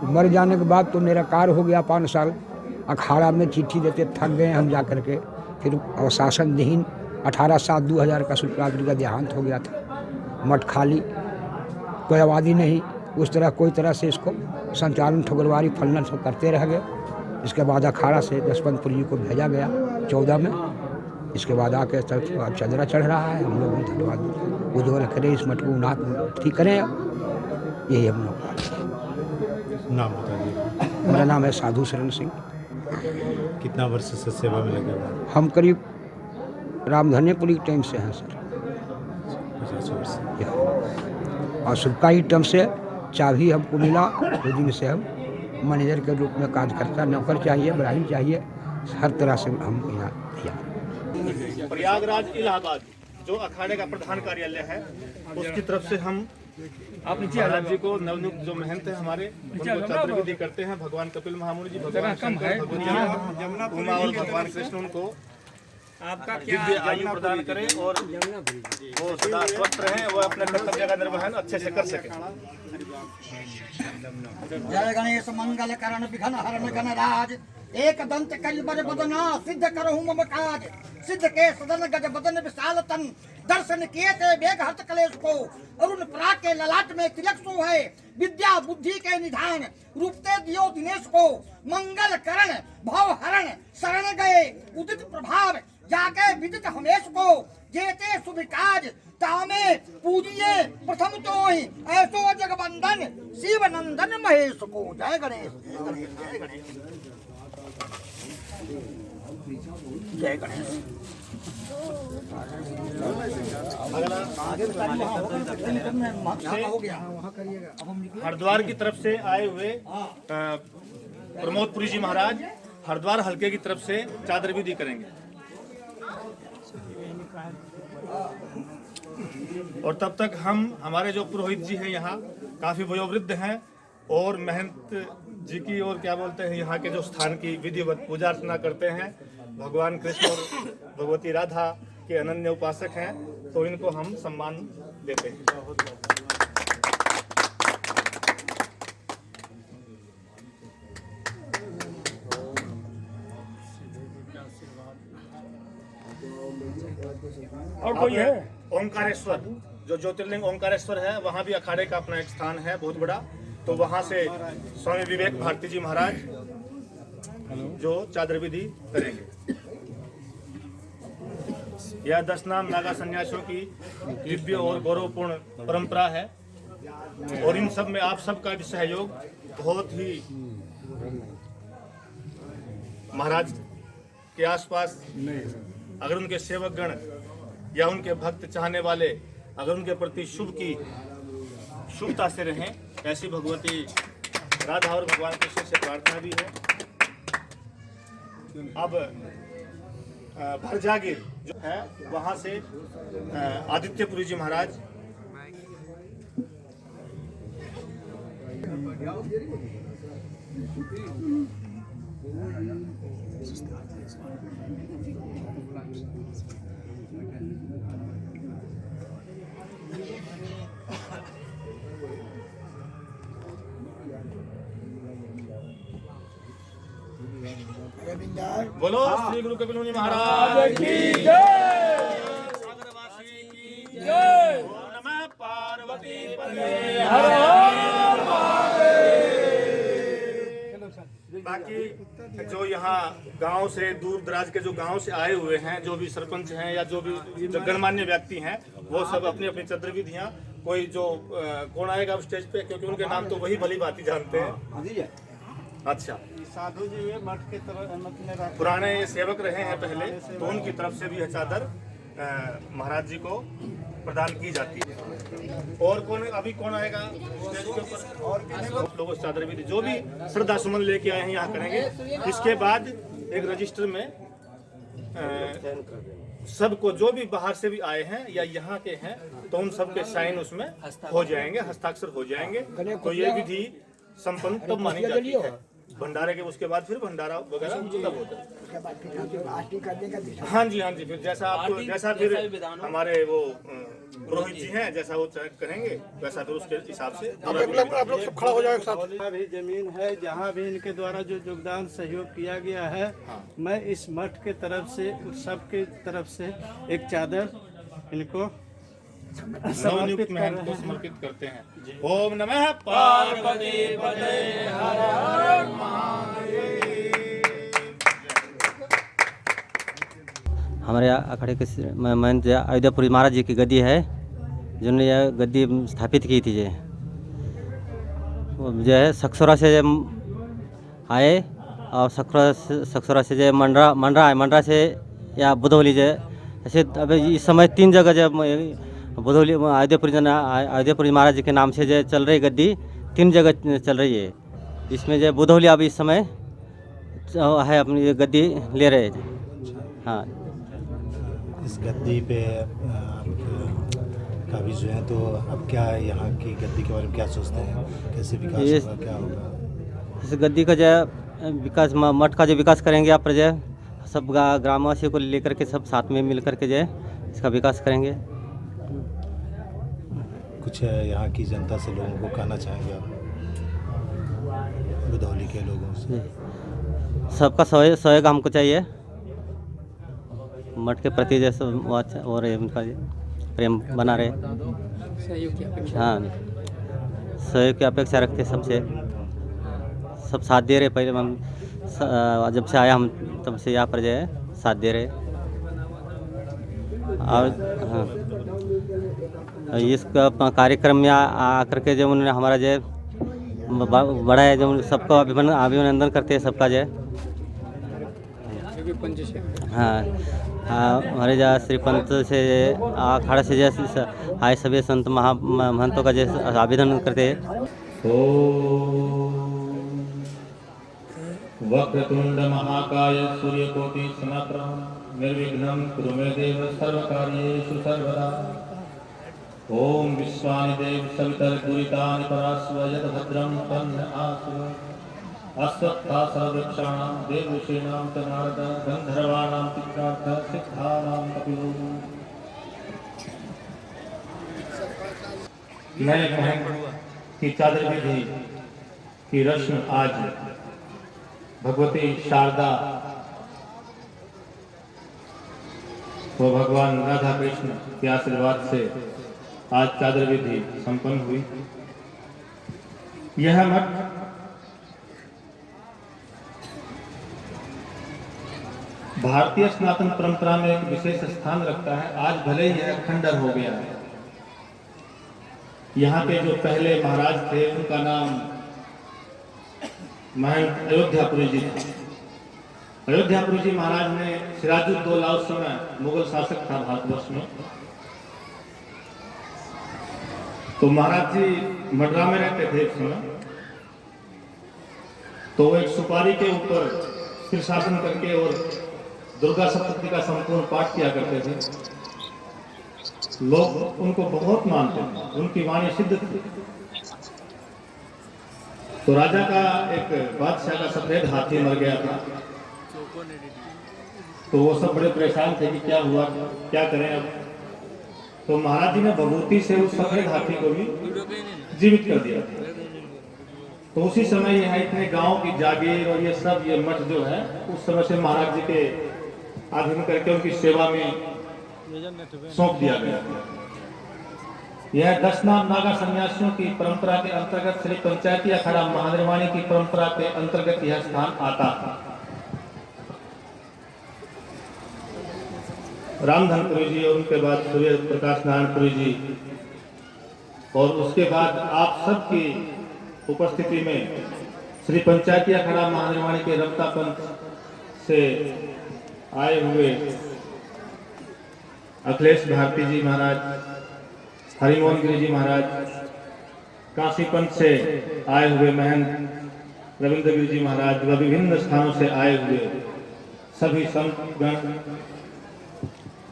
मर जाने के बाद तो निराकार हो गया 5 साल। अखाड़ा में चिट्ठी देते थक गए हम जा कर के। फिर अवशासन विहीन 18/7/2000 का सूर्य प्रकाश का देहांत हो गया था। मठ खाली, कोई आबादी नहीं, उस तरह कोई तरह से इसको संचालन ठकुरवारी फलना सब करते रह गए। इसके बाद अखाड़ा से जसवंतपुर जी को भेजा गया 14 में। इसके बाद आके चदरा चढ़ रहा है। हम लोग धन्यवाद उज्ज्वल करें, इस मठ को उन्नत ठीक करें, यही हम लोग का। नाम बता दिए। मेरा नाम है साधु शरण सिंह। कितना वर्ष से सेवा में लगे हुए? हम करीब रामधन्यपुरी टाइम से हैं सर। 50 वर्ष। और सुबका ही टर्म से चाबी हमको मिला, उस दिन से हम मैनेजर के रूप में कार्य करता। नौकर चाहिए, ब्राह्मण चाहिए, हर तरह से हम यहाँ तैयार। प्रयागराज इलाहाबाद जो अखाड़े का प्रधान कार्यालय है, उसकी तरफ से हम आप महाराज जी को नवनियुक्त जो महंत है हमारे, उनको चंद्र विधि करते हैं। भगवान कपिल महामुनि जी, भगवान शंकर, भगवती उमा और भगवान कृष्ण उनको आपका दिव्य आयु प्रदान करें और वो सदा स्वस्थ रहें, वो अपने कर्तव्य का निर्वहन अच्छे से कर सकें। जय गणेश मंगल करण विघ्न हरण गणराज, एक दंत कलिबर बदना सिद्ध करहु मम काज। सिद्ध के सदन गज बदन विशाल तन, दर्शन किए थे बेग हर्ष कलेश को। अरुण पराग के ललाट में तिलक सो है, विद्या बुद्धि के निधान रूपते दियो दिनेश को। मंगल करण भव हरण शरण गए उदित प्रभाव, जाके विदित हमेश को। जेते शुभ काज तामे पूजिए प्रथम तो ही, ऐसो जगबंदन शिव नंदन महेश को। जय गणेश, जय गणेश, जय गणेश, जय गणेश। हरिद्वार की तरफ से आए हुए प्रमोदपुरी जी महाराज हरिद्वार हल्के की तरफ से चादर विधि करेंगे। और तब तक हम हमारे जो पुरोहित जी हैं यहाँ काफ़ी वयोवृद्ध हैं और महंत जी की और क्या बोलते हैं यहाँ के जो स्थान की विधिवत पूजा अर्चना करते हैं, भगवान कृष्ण और भगवती राधा के अनन्य उपासक हैं, तो इनको हम सम्मान देते हैं। और कोई है ओंकारेश्वर, जो ज्योतिर्लिंग ओंकारेश्वर है, वहाँ भी अखाड़े का अपना एक स्थान है बहुत बड़ा। तो वहाँ से स्वामी विवेक भारती जी महाराज जो चादर विधि करेंगे। यह 10 नाम नागा सन्यासियों की दिव्य और गौरवपूर्ण परंपरा है, और इन सब में आप सबका भी सहयोग बहुत ही महाराज के आसपास, अगर उनके सेवक गण या उनके भक्त चाहने वाले अगर उनके प्रति शुभता से रहें, ऐसी भगवती राधा और भगवान कृष्ण से प्रार्थना भी है। अब भरजागिर जो है वहां से आदित्यपुरी जी महाराज बोलो श्री गुरु कपिल मुनि महाराज की जय, सागरवासी की जय, ओम नमः पार्वती पते हर हर महादेव। बाकी जो यहाँ गांव से दूर दराज के जो गांव से आए हुए हैं, जो भी सरपंच हैं या जो भी गणमान्य व्यक्ति हैं, वो सब अपनी अपनी चंद्र विधियाँ, कोई जो कौन आएगा स्टेज पे, क्योंकि उनके नाम तो वही भली भांति जानते हैं। अच्छा, साधु जी वे मठ के तरफ पुराने सेवक रहे हैं पहले, तो उनकी तरफ से भी यह चादर महाराज जी को प्रदान की जाती है। और कौन आएगा स्टेज के ऊपर? और लोग चादर भी जो भी श्रद्धा सुमन लेके आए हैं यहाँ करेंगे। इसके बाद एक रजिस्टर में सबको, जो भी बाहर से भी आए हैं या यहाँ के हैं, तो उन सबके साइन उसमें हो जाएंगे, हस्ताक्षर हो जाएंगे। तो ये विधि संपन्न तब मानी जाती है। भंडारे के उसके बाद फिर भंडारा वगैरह तब होता है। हाँ जी, फिर जैसा फिर हमारे वो पुरोहित जी हैं, जैसा वो करेंगे वैसा फिर उसके हिसाब से आप लोग सब खड़ा हो जाए। जहाँ भी जमीन है, जहाँ भी इनके द्वारा जो योगदान सहयोग किया गया है, मैं इस मठ के तरफ से, सबके तरफ से एक चादर इनको समर्पित करते हैं। ओम नमः पार्वती पते हर हर महादेव। हमारे अखाड़े के महंत अयोध्यापुरी महाराज जी की गद्दी है, जिन्होंने यह गद्दी स्थापित की थी। जो है सक्सोरा से आए, और सक्सोरा से जो मंडरा से या बुधौली, जो ऐसे अभी इस समय 3 जगह जब बुधौली अयोध्यापुरी महाराज जी के नाम से जो चल रही गद्दी 3 जगह चल रही है। इसमें जो बुधौली अभी इस समय है अपनी गद्दी ले रहे हैं। हाँ, इस गद्दी पे काबिज हुए हैं, तो अब क्या है, यहाँ की गद्दी के बारे में क्या सोचते हैं, कैसे विकास होगा, क्या होगा? इस गद्दी का जो विकास, मठ का जो विकास करेंगे, आप जो सब ग्रामवासियों को लेकर के सब साथ में मिल करके जो है इसका विकास करेंगे। कुछ यहाँ की जनता से लोगों को कहना चाहेंगे आप, बुधौली के लोगों से? सबका सहयोग हमको चाहिए, मठ के प्रति जैसे और उनका प्रेम बना रहे। हाँ, सहयोग की अपेक्षा रखते सबसे, सब साथ दे रहे। पहले हम जब से आया हम तब से यहाँ पर जो है साथ दे रहे। और हाँ, इसका कार्यक्रम में आकर के जो उन्होंने हमारा जो बड़ा है, जो सबको अभिनंदन करते हैं सबका जो है। हाँ, हमारे जहाँ श्री पंत से अखाड़ा से जैसे आए सभी संत महंतों का जैसे आवेदन करते हैं। वक्रतुंड महाकाय सूर्यकोटि समप्रभ निर्विघ्नं कुरु मे देव सर्वकार्येषु सर्वदा। ओम विश्वानि देव सवितर् दुरितानि परास्व यद् भद्रं तन्न आसु। अश्वत्था सर्ववृक्षाणां देवऋषीणां च नारद गन्धर्वाणां चित्रार्थ सिद्धानां कपिलो। नए महल की चादर विधि की रस्म आज भगवती शारदा व भगवान राधा कृष्ण के आशीर्वाद से आज चादर विधि संपन्न हुई। यह मठ भारतीय सनातन परंपरा में एक विशेष स्थान रखता है। आज भले ही यह खंडर हो गया है। यहाँ के जो पहले महाराज थे उनका नाम महंत अयोध्यापुरी जी था। अयोध्यापुरी जी महाराज ने सिराजुद्दौला उस समय मुगल शासक था भारतवर्ष में, तो महाराज जी मडरा में रहते थे एक समय। तो वो एक सुपारी के ऊपर शीर्षासन करके और दुर्गा सप्तशती का संपूर्ण पाठ किया करते थे। लोग उनको बहुत मानते थे, उनकी वाणी सिद्ध थी। तो राजा का एक बादशाह का सफेद हाथी मर गया था, तो वो सब बड़े परेशान थे कि क्या हुआ, क्या करें अब। तो महाराज जी ने भभूति से उस सफेद हाथी को भी जीवित कर दिया। तो उसी समय यहाँ इतने गांव की जागीर और ये सब ये मठ जो है उस समय से महाराज जी के अधीन करके उनकी सेवा में सौंप दिया गया। यह 10 नागा सन्यासियों की परंपरा के अंतर्गत श्री पंचायती अखाड़ा महानिर्वाणी की परंपरा के अंतर्गत यह स्थान आता था। रामधनपुरी जी और उनके बाद सूर्य प्रकाश नारायणपुरी जी और उसके बाद आप सबकी उपस्थिति में श्री पंचायती अखाड़ा महानिर्वाणी के रमता पंथ से आए हुए अखिलेश भारती जी महाराज, हरिमोहन गिरी जी महाराज, काशी पंथ से आए हुए महंत रविंद्र गिरी जी महाराज व विभिन्न स्थानों से आए हुए सभी संत गण,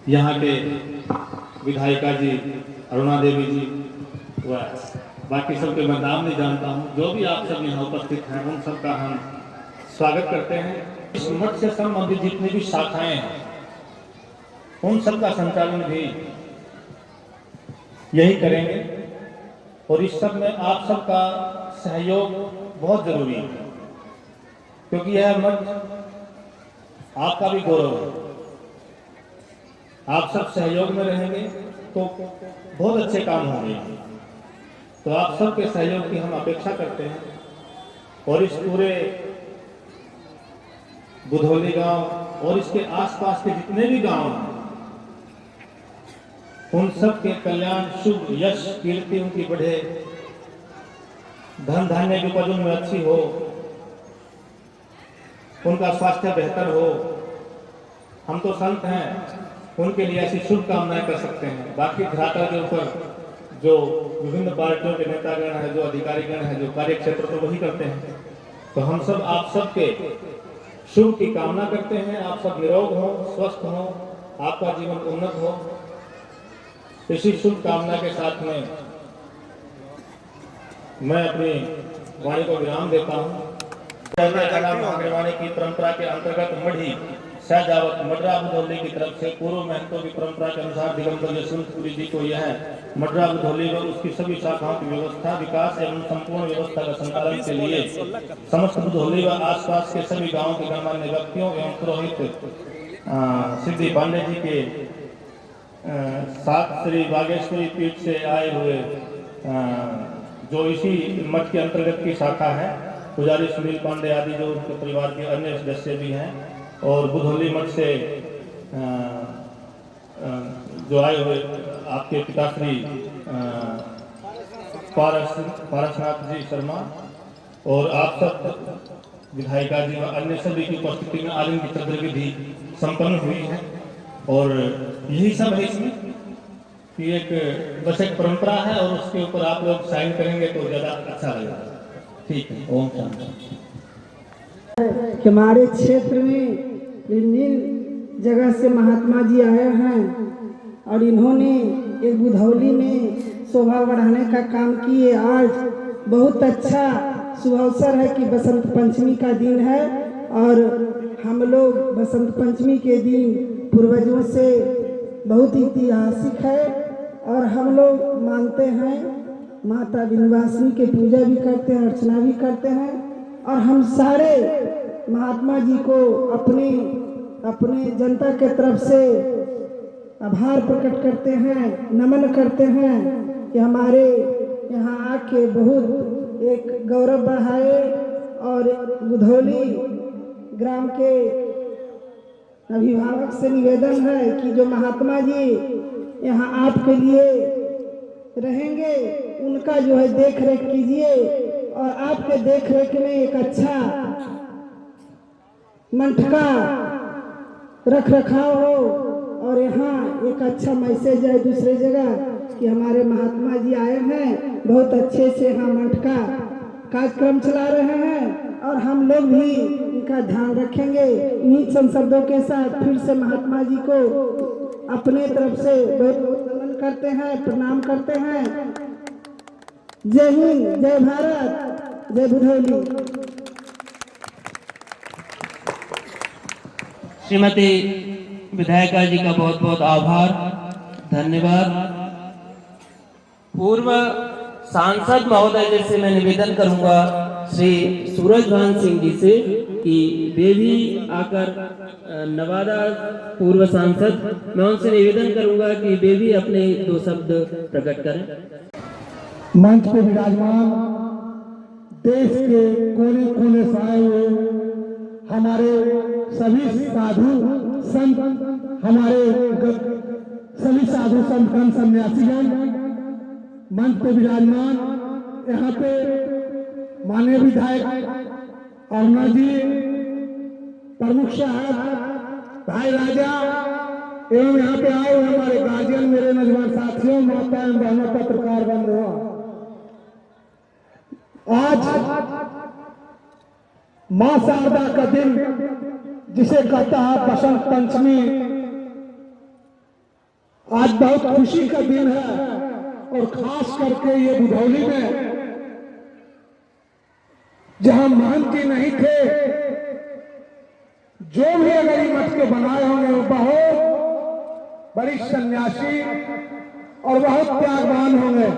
यहाँ के विधायिका जी अरुणा देवी जी व बाकी सबके मैं नाम नहीं जानता हूँ, जो भी आप सब यहाँ उपस्थित हैं उन सबका हम स्वागत करते हैं। इस मठ से संबंधित जितनी भी शाखाएं हैं उन सबका संचालन भी यही करेंगे और इस सब में आप सबका सहयोग बहुत जरूरी है, क्योंकि यह मठ आपका भी गौरव है। आप सब सहयोग में रहेंगे तो बहुत अच्छे काम होंगे। तो आप सबके सहयोग की हम अपेक्षा करते हैं और इस पूरे बुधौली गांव और इसके आसपास के जितने भी गांव हैं उन सब के कल्याण, शुभ, यश, कीर्ति उनकी बढ़े, धन धान्य की उपज उनमें अच्छी हो, उनका स्वास्थ्य बेहतर हो। हम तो संत हैं, उनके लिए ऐसी शुभ कामनाएं कर सकते हैं। बाकी धरातल के ऊपर जो विभिन्न पार्टियों के नेतागण हैं, जो अधिकारीगण हैं, जो कार्य क्षेत्र तो वही करते हैं। तो हम सब आप सबके शुभ की कामना करते हैं। आप सब निरोग हो, स्वस्थ हो, आपका जीवन उन्नत हो। इसी शुभ कामना के साथ में मैं अपनी वाणी को विराम देता हूँ। महानिर्वाणी की परंपरा के अंतर्गत मढ़ी सहजावत मडरा बुधौली की तरफ से पूर्व महंतों की परंपरा के अनुसार दिगंबर यशवंतपुरी जी को यह मडरा बुधौली व उसकी सभी शाखाओं की व्यवस्था, विकास एवं संपूर्ण व्यवस्था का संचालन के लिए समस्त बुधौली व आसपास के सभी गांवों के गणमान्य व्यक्तियों एवं पुरोहित सिद्धि पांडे जी के साथ श्री बागेश्वरी पीठ से आए हुए जो इसी मठ के अंतर्गत की शाखा है, पुजारी सुनील पांडे आदि जो उनके परिवार के अन्य सदस्य भी हैं, और बुधौली मठ से जो आए हुए आपके पिताश्री पारसनाथ जी शर्मा और आप सब विधायिका जी व अन्य सभी की उपस्थिति में आज इनकी चादर विधि संपन्न हुई है। और यही सब है इसमें कि एक बस एक परंपरा है और उसके ऊपर आप लोग साइन करेंगे तो ज़्यादा अच्छा लगेगा। ठीक है, ओम शांति। हमारे क्षेत्र में विभिन्न जगह से महात्मा जी आए हैं और इन्होंने एक बुधौली में शोभा बढ़ाने का काम किए। आज बहुत अच्छा शुभ अवसर है कि बसंत पंचमी का दिन है और हम लोग बसंत पंचमी के दिन पूर्वजों से बहुत ऐतिहासिक है और हम लोग मानते हैं, माता विंध्यवासिनी के पूजा भी करते हैं, अर्चना भी करते हैं और हम सारे महात्मा जी को अपने जनता के तरफ से आभार प्रकट करते हैं, नमन करते हैं कि हमारे यहाँ आके बहुत एक गौरव बढ़ाए और बुधौली ग्राम के अभिभावक से निवेदन है कि जो महात्मा जी यहाँ आपके लिए रहेंगे उनका जो है देख रेख कीजिए और आपके देख रेख में एक अच्छा मंटका रख रखाव हो और यहाँ एक अच्छा मैसेज है दूसरे जगह कि हमारे महात्मा जी आए हैं, बहुत अच्छे से यहाँ मंटका कार्यक्रम चला रहे हैं और हम लोग भी इनका ध्यान रखेंगे। इन्हीं चंद शब्दों के साथ फिर से महात्मा जी को अपने तरफ से बहुत बहुत नमन करते हैं, प्रणाम करते हैं। जय हिंद, जय भारत, जय बुधौली। श्रीमती विधायिका जी का बहुत बहुत आभार, धन्यवाद। पूर्व सांसद महोदय जी से मैं निवेदन करूंगा श्री सूरजभान सिंह जी से कि वे भी आकर नवादा पूर्व सांसद, मैं उनसे निवेदन करूंगा कि वे भी अपने 2 शब्द प्रकट करें। मंच पे विराजमान देश के कोने कोने से आए हुए हमारे सभी साधु संत, हमारे सभी साधु संत गण सन्यासीगण मंच पे विराजमान, यहाँ पे माननीय विधायक अरुणा जी, प्रमुख साहब, भाई राजा एवं यहाँ पे आए हुए हमारे गार्जियन, मेरे नौजवान साथियों, माता एवं बहनों, पत्रकार बंधुओं, आज माँ शारदा का दिन जिसे कहता है बसंत पंचमी, आज बहुत खुशी का दिन है और खास करके ये बुधौली में जहां महंत जी नहीं थे, जो भी अगर मठ के बनाए होंगे वो बहुत बड़ी सन्यासी और बहुत त्यागवान होंगे।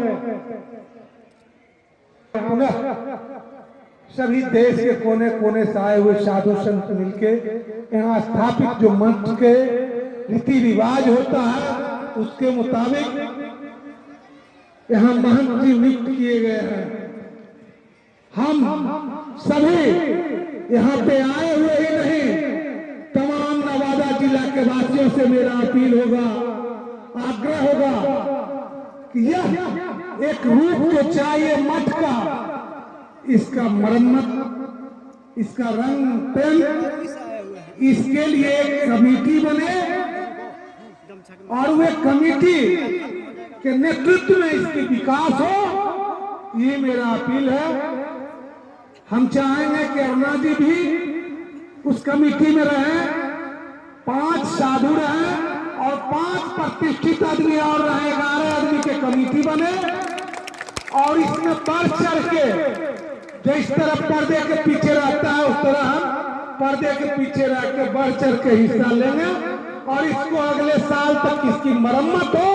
सभी देश के कोने कोने से आए हुए साधु संत मिलके यहाँ स्थापित जो मठ के रीति रिवाज होता है उसके मुताबिक यहाँ महंत जी नियुक्त किए गए हैं। हम सभी यहाँ पे आए हुए ही नहीं, तमाम नवादा जिला के वासियों से मेरा अपील होगा, आग्रह होगा कि यह एक रूप जो चाहिए मठ का, इसका मरम्मत, इसका रंग पेंट, इसके लिए एक कमेटी बने और वे कमेटी के नेतृत्व में इसकी विकास हो, ये मेरा अपील है। हम चाहेंगे कि अरुणा जी भी उस कमेटी में रहें, 5 साधु रहें और 5 प्रतिष्ठित आदमी और रहे, 11 आदमी के कमेटी बने और इसमें बढ़ चढ़ के जो इस तरह पर्दे के पीछे रहता है उस तरह हम पर्दे के पीछे रह के बढ़ चढ़ के हिस्सा लेंगे और इसको अगले साल तक इसकी मरम्मत हो,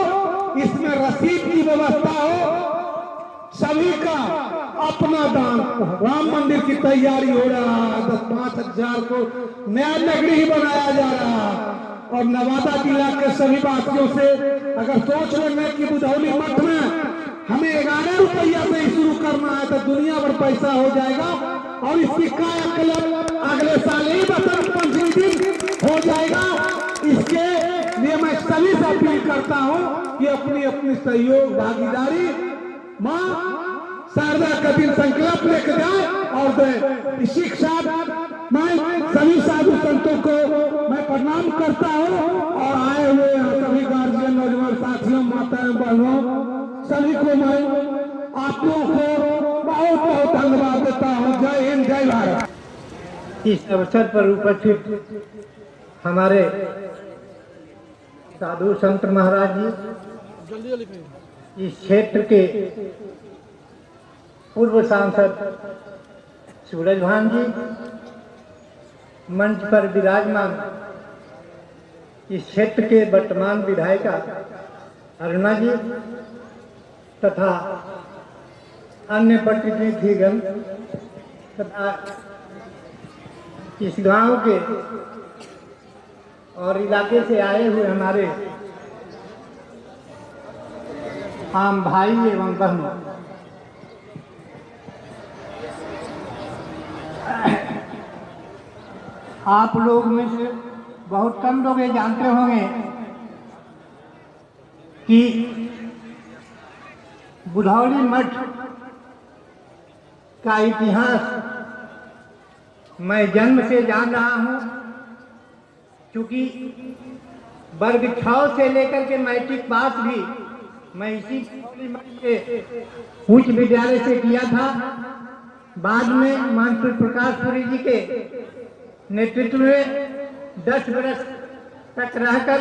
इसमें रसीद की व्यवस्था हो, सभी का अपना दान। राम मंदिर की तैयारी हो रहा है, 10-5 हजार को नया नगरी ही बनाया जा रहा है और नवादा जिला के सभी वासियों से अगर सोच लेंगे कि बुधौली मठ में हमें 11 रुपया से ही शुरू करना है तो दुनिया भर पैसा हो जाएगा और इसकी कायाकल्प अगले साल ही बसंत पंचमी दिन हो जाएगा। इसके लिए मैं सभी से अपील करता हूँ कि अपनी अपनी सहयोग भागीदारी माँ शारदा का दिन संकल्प लेकर जाए और दे। इसी के साथ मैं सभी साधु संतों को मैं प्रणाम करता हूँ और आए हुए सभी गार्जियन, नौजवान साथियों, माताएं, बहनों, सभी को मैं आप लोगों को बहुत बहुत धन्यवाद देता हूँ। जय हिंद, जय भारत। इस अवसर पर उपस्थित हमारे साधु संत महाराज जी, इस क्षेत्र के पूर्व सांसद सूरज भान जी, मंच पर विराजमान इस क्षेत्र के वर्तमान विधायिका अरुणा जी तथा अन्य प्रतिनिधिगण तथा इस गांव के और इलाके से आए हुए हमारे आम भाई एवं बहनों, आप लोग में से बहुत कम लोग ये जानते होंगे कि बुधौली मठ का इतिहास मैं जन्म से जान रहा हूँ, क्योंकि वर्ग 6 से लेकर के मैट्रिक पास भी मैं इसी बुधौली मठ के उच्च विद्यालय से किया था। बाद में मानपुर प्रकाशपुरी जी के नेतृत्व में 10 वर्ष तक रहकर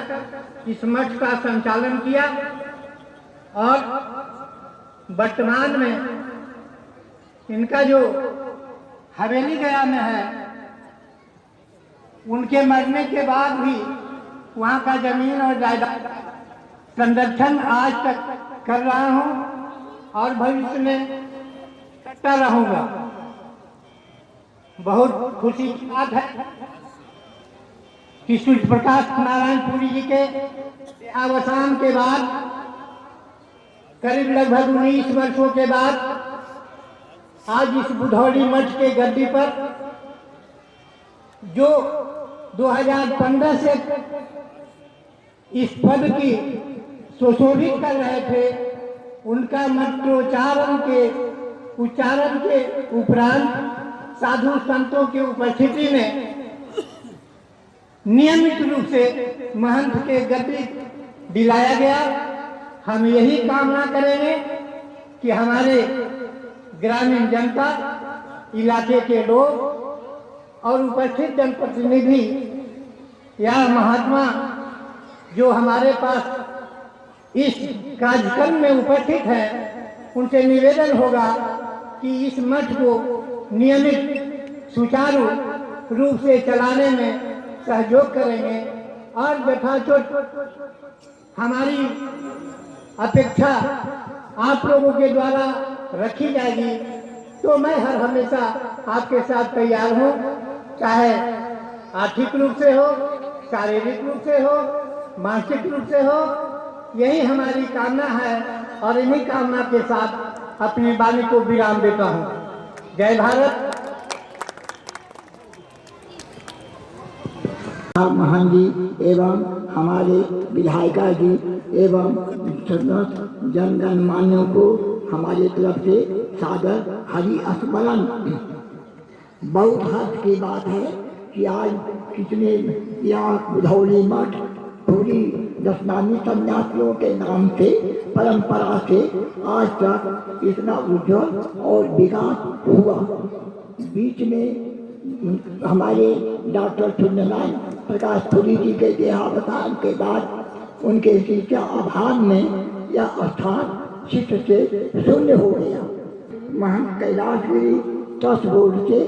इस मठ का संचालन किया और वर्तमान में इनका जो हवेली गया में है, उनके मरने के बाद भी वहाँ का जमीन और जायदाद संरक्षण आज तक कर रहा हूँ और भविष्य में करता रहूँगा। बहुत खुशी की बात है कि सूर्य प्रकाश नारायण पुरी जी के अवसान के बाद करीब लगभग 19 वर्षों के बाद आज इस बुधौली मठ के गद्दी पर जो 2015 से इस पद की सुशोभित कर रहे थे, उनका मंत्रोच्चारण के उपरांत साधु संतों की उपस्थिति में नियमित रूप से महंत के गद्दी दिलाया गया। हम यही कामना करेंगे कि हमारे ग्रामीण जनता, इलाके के लोग और उपस्थित जनप्रतिनिधि या महात्मा जो हमारे पास इस कार्यक्रम में उपस्थित है, उनसे निवेदन होगा कि इस मठ को नियमित सुचारू रूप से चलाने में सहयोग करेंगे और यथाचित हमारी अपेक्षा आप लोगों के द्वारा रखी जाएगी तो मैं हर हमेशा आपके साथ तैयार हूँ, चाहे आर्थिक रूप से हो, शारीरिक रूप से हो, मानसिक रूप से हो। यही हमारी कामना है और इन्हीं कामना के साथ अपनी वाणी को विराम देता हूँ। जय भारत। महान जी एवं हमारे विधायिका जी एवं जनगणमान्यों को हमारी तरफ से सादर हरि स्मरण। बहुत हर्ष की बात है कि आज कितने यहाँ बुधौली मठ पूरी दशनामी सन्यासियों के नाम से परंपरा से आज तक इतना उज्जवल और विकास हुआ। बीच में हमारे डॉक्टर सूर्यनारायण प्रकाशपुरी जी के देहावसान के बाद उनके शिक्षा अभाव में यह स्थान शिष्य से शून्य हो गया। महंत कैलाशगिरी ट्रस्ट बोर्ड से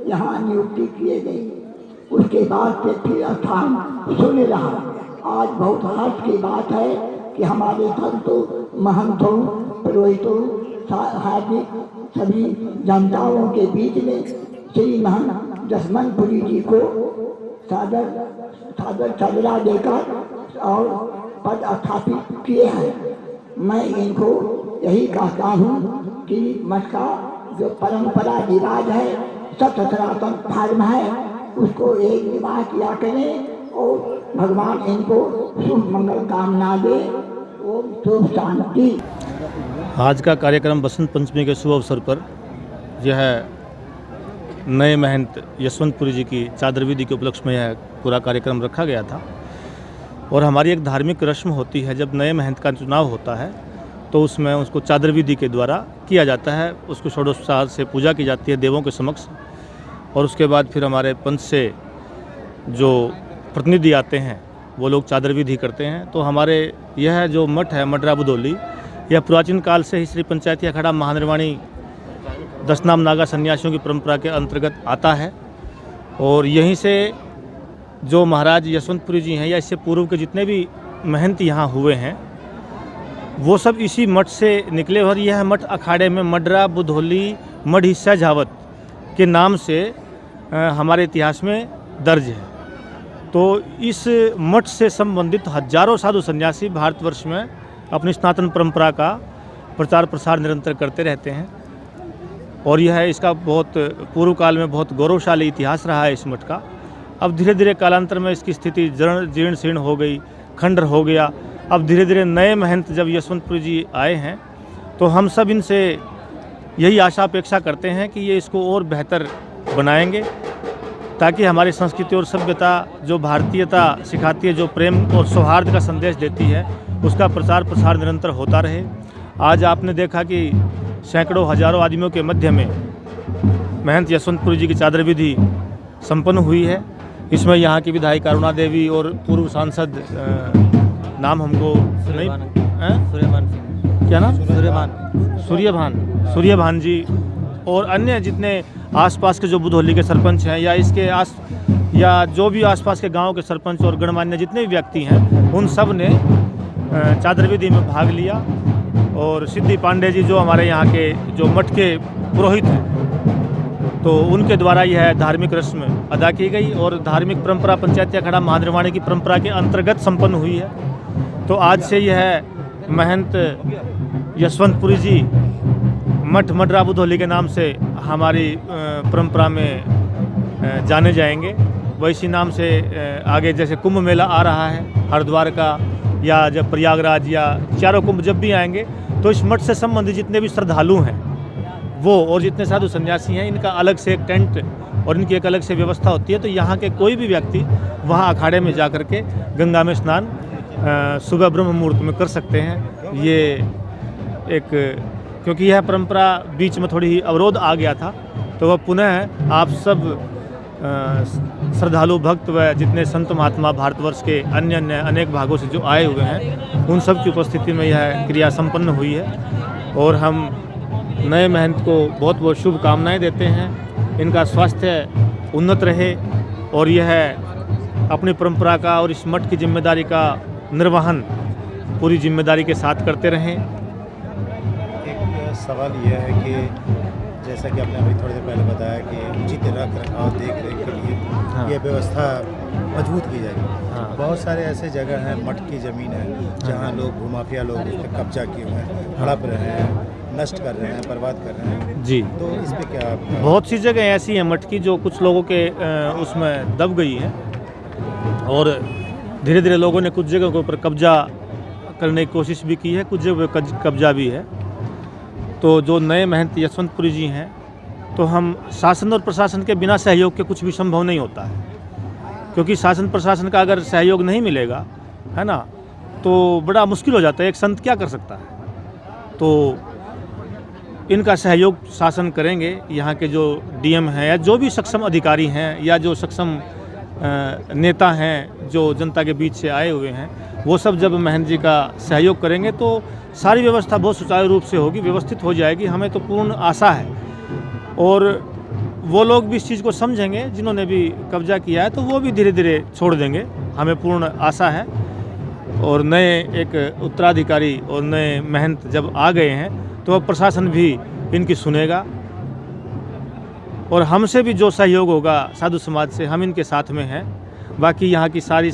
यहाँ नियुक्ति किए गई, उसके बाद से फिर स्थान शून्य रहा। आज बहुत हर्ष की बात है कि हमारे संतों, महंतों, पुरोहितों, हार्दिक सभी जनताओं के बीच में श्री महंत जसवंतपुरी जी को सादर सदरा देकर और पद स्थापित किए हैं। मैं इनको यही कहता हूँ कि मठ का जो परंपरा रिवाज है, सत्य सनातन धर्म है, उसको एक विवाह किया करें और भगवान इनको शुभ मंगल कामना दे। ओम शुभ शांति। आज का कार्यक्रम बसंत पंचमी के शुभ अवसर पर यह नए महंत यशवंतपुरी जी की चादर विधि के उपलक्ष्य में यह पूरा कार्यक्रम रखा गया था। और हमारी एक धार्मिक रस्म होती है, जब नए महंत का चुनाव होता है तो उसमें उसको चादर विधि के द्वारा किया जाता है। उसको षोडशोपचार से पूजा की जाती है देवों के समक्ष, और उसके बाद फिर हमारे पंथ से जो प्रतिनिधि आते हैं वो लोग चादर विधि करते हैं। तो हमारे यह जो मठ है मडरा बुधौली, यह प्राचीन काल से ही श्री पंचायती अखाड़ा महानिर्वाणी दशनाम नागा सन्यासियों की परंपरा के अंतर्गत आता है। और यहीं से जो महाराज यशवंतपुरी जी हैं या इससे पूर्व के जितने भी महंत यहाँ हुए हैं वो सब इसी मठ से निकले। और यह मठ अखाड़े में मडरा बुधौली मढ़ी सहजावत के नाम से हमारे इतिहास में दर्ज है। तो इस मठ से संबंधित हजारों साधु सन्यासी भारतवर्ष में अपनी सनातन परंपरा का प्रचार प्रसार निरंतर करते रहते हैं। और यह इसका बहुत पूर्व काल में बहुत गौरवशाली इतिहास रहा है इस मठ का। अब धीरे धीरे कालांतर में इसकी स्थिति जीर्ण शीर्ण हो गई, खंडर हो गया। अब धीरे धीरे नए महंत जब यशवंतपुर जी आए हैं तो हम सब इनसे यही आशा अपेक्षा करते हैं कि ये इसको और बेहतर बनाएंगे ताकि हमारी संस्कृति और सभ्यता जो भारतीयता सिखाती है, जो प्रेम और सौहार्द का संदेश देती है, उसका प्रचार प्रसार निरंतर होता रहे। आज आपने देखा कि सैकड़ों हजारों आदमियों के मध्य में महंत यशवंतपुरी जी की चादर विधि संपन्न हुई है। इसमें यहाँ की विधायिका अरुणा देवी और पूर्व सांसद नाम हमको नहीं, सूर्यभान सिंह, क्या नाम, सूर्यभान जी और अन्य जितने आसपास के जो बुधौली के सरपंच हैं या जो भी आसपास के गांव के सरपंच और गणमान्य जितने भी व्यक्ति हैं उन सब ने चादर विधि में भाग लिया। और सिद्धि पांडे जी जो हमारे यहाँ के जो मठ के पुरोहित हैं तो उनके द्वारा यह धार्मिक रस्म अदा की गई और धार्मिक परंपरा पंचायती अखाड़ा महानिर्वाणी की परंपरा के अंतर्गत संपन्न हुई है। तो आज से यह महंत यशवंतपुरी जी मठ मडरा बुधौली के नाम से हमारी परंपरा में जाने जाएंगे। वैसी नाम से आगे जैसे कुंभ मेला आ रहा है हरिद्वार का, या जब प्रयागराज या चारों कुंभ जब भी आएंगे तो इस मठ से संबंधित जितने भी श्रद्धालु हैं वो और जितने साधु सन्यासी हैं इनका अलग से एक टेंट और इनकी एक अलग से व्यवस्था होती है। तो यहाँ के कोई भी व्यक्ति वहाँ अखाड़े में जा कर के गंगा में स्नान सुबह ब्रह्म मुहूर्त में कर सकते हैं। ये एक क्योंकि यह परंपरा बीच में थोड़ी ही अवरोध आ गया था तो वह पुनः आप सब श्रद्धालु भक्त व जितने संत महात्मा भारतवर्ष के अन्य अनेक भागों से जो आए हुए हैं उन सब की उपस्थिति में यह क्रिया संपन्न हुई है। और हम नए महंत को बहुत बहुत शुभकामनाएं देते हैं। इनका स्वास्थ्य उन्नत रहे और यह अपनी परंपरा का और इस मठ की जिम्मेदारी का निर्वहन पूरी जिम्मेदारी के साथ करते रहें। एक सवाल यह है कि जैसा कि आपने अभी थोड़ी देर पहले बताया कि उचित रख रखाव देख रेख के लिए ये व्यवस्था मजबूत की जाएगी। बहुत सारे ऐसे जगह हैं, मठ की ज़मीन है जहाँ लोग भूमाफिया लोग उस पर कब्जा किए हुए हैं, हड़प रहे हैं, नष्ट कर रहे हैं, बर्बाद कर रहे हैं जी। तो इस पर क्या बहुत सी जगह ऐसी हैं मठ की जो कुछ लोगों के उसमें दब गई हैं और धीरे धीरे लोगों ने कुछ जगहों के ऊपर कब्जा करने की कोशिश भी की है, कुछ जगह पे कब्जा भी है। तो जो नए महंत यशवंतपुरी जी हैं तो हम शासन और प्रशासन के बिना सहयोग के कुछ भी संभव नहीं होता है, क्योंकि शासन प्रशासन का अगर सहयोग नहीं मिलेगा है ना तो बड़ा मुश्किल हो जाता है। एक संत क्या कर सकता है। तो इनका सहयोग शासन करेंगे, यहाँ के जो डीएम हैं या जो भी सक्षम अधिकारी हैं या जो सक्षम नेता हैं जो जनता के बीच से आए हुए हैं वो सब जब महंत जी का सहयोग करेंगे तो सारी व्यवस्था बहुत सुचारू रूप से होगी, व्यवस्थित हो जाएगी। हमें तो पूर्ण आशा है और वो लोग भी इस चीज़ को समझेंगे जिन्होंने भी कब्जा किया है तो वो भी धीरे धीरे छोड़ देंगे, हमें पूर्ण आशा है। और नए एक उत्तराधिकारी और नए महंत जब आ गए हैं तो अब प्रशासन भी इनकी सुनेगा और हमसे भी जो सहयोग होगा साधु समाज से हम इनके साथ में हैं। बाकी यहाँ की सारी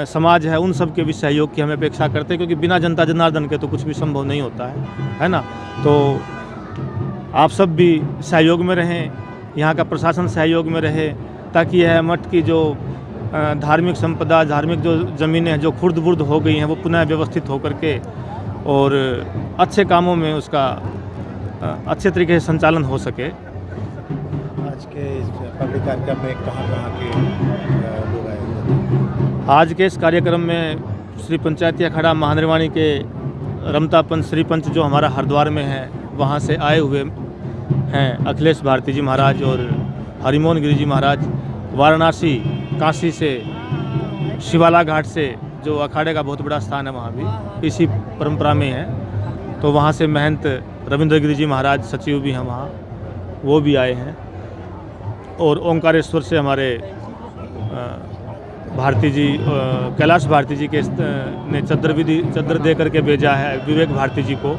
समाज है उन सब के भी सहयोग की हमें अपेक्षा करते हैं, क्योंकि बिना जनता जनार्दन के तो कुछ भी संभव नहीं होता है ना। तो आप सब भी सहयोग में रहें, यहाँ का प्रशासन सहयोग में रहे ताकि यह मठ की जो धार्मिक संपदा, धार्मिक जो ज़मीनें जो खुर्द बुर्द हो गई हैं वो पुनः व्यवस्थित होकर के और अच्छे कामों में उसका अच्छे तरीके से संचालन हो सके। आज के इस पब्लिक कार्यक्रम में कहाँ के लोग आए हुए? आज के इस कार्यक्रम में श्री पंचायती अखाड़ा महानिर्वाणी के रमता पंच श्री पंच जो हमारा हरिद्वार में है वहाँ से आए हुए हैं अखिलेश भारती जी महाराज और हरिमोहन गिरी जी महाराज। वाराणसी काशी से शिवाला घाट से जो अखाड़े का बहुत बड़ा स्थान है वहाँ भी इसी परंपरा में है। तो वहाँ से महंत रविंद्र गिरी जी महाराज सचिव भी हैं वहाँ, वो भी आए हैं। और ओंकारेश्वर से हमारे भारती जी, कैलाश भारती जी के ने चद्र दे करके भेजा है विवेक भारती जी को,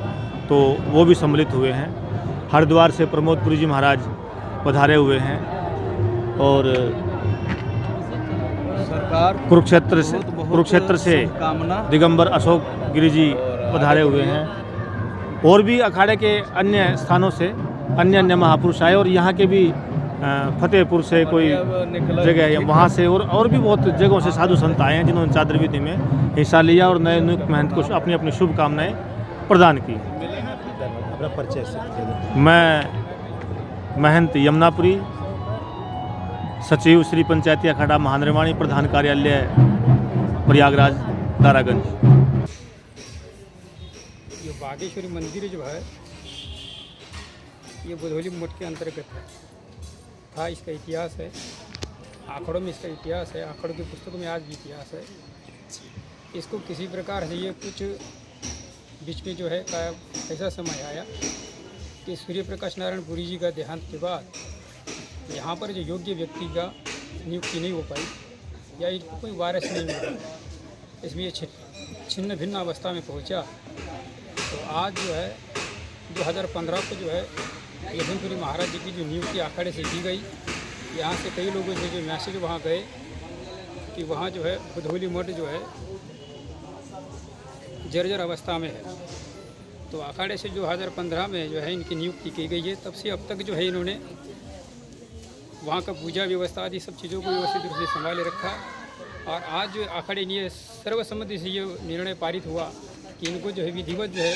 तो वो भी सम्मिलित हुए हैं। हरिद्वार से प्रमोदपुरी जी महाराज पधारे हुए हैं और कुरुक्षेत्र से दिगंबर अशोक गिरी जी पधारे हुए हैं। और भी अखाड़े के अन्य स्थानों से अन्य महापुरुष आए और यहाँ के भी फतेहपुर से कोई जगह है वहाँ से और भी बहुत जगहों से साधु संत आए हैं जिन्होंने चादर विधि में हिस्सा लिया और नए नियुक्त महंत को अपनी अपनी शुभकामनाएं प्रदान की। मैं महंत यमुनापुरी, सचिव श्री पंचायती अखाड़ा महानिर्वाणी, प्रधान कार्यालय प्रयागराज दारागंज। ये बागेश्वरी मंदिर जो है ये बुधौली मठ के अंतर्गत था। इसका इतिहास है, आंकड़ों में इसका इतिहास है, आंकड़ों की पुस्तकों में आज भी इतिहास है। इसको किसी प्रकार से ये कुछ बीच में जो है ऐसा समय आया कि सूर्य प्रकाश नारायण पुरी जी का देहांत के बाद यहाँ पर जो योग्य व्यक्ति का नियुक्ति नहीं हो पाई या इनको कोई वारिस नहीं मिल पाया, इसमें ये छिन्न भिन्न अवस्था में पहुँचा। तो आज जो है 2015 को जो है लखनपुरी महाराज जी की जो नियुक्ति अखाड़े से की गई, यहाँ से कई लोगों से जो मैसेज वहाँ गए कि वहाँ जो है बुधौली मठ जो है जर्जर अवस्था में है। तो अखाड़े से 2015 में जो है इनकी नियुक्ति की गई है, तब से अब तक जो है इन्होंने वहाँ का पूजा व्यवस्था आदि सब चीज़ों को व्यवस्थित रूप से संभाले रखा। और आज जो अखाड़े ने सर्वसम्मति से ये निर्णय पारित हुआ कि इनको जो है विधिवत जो है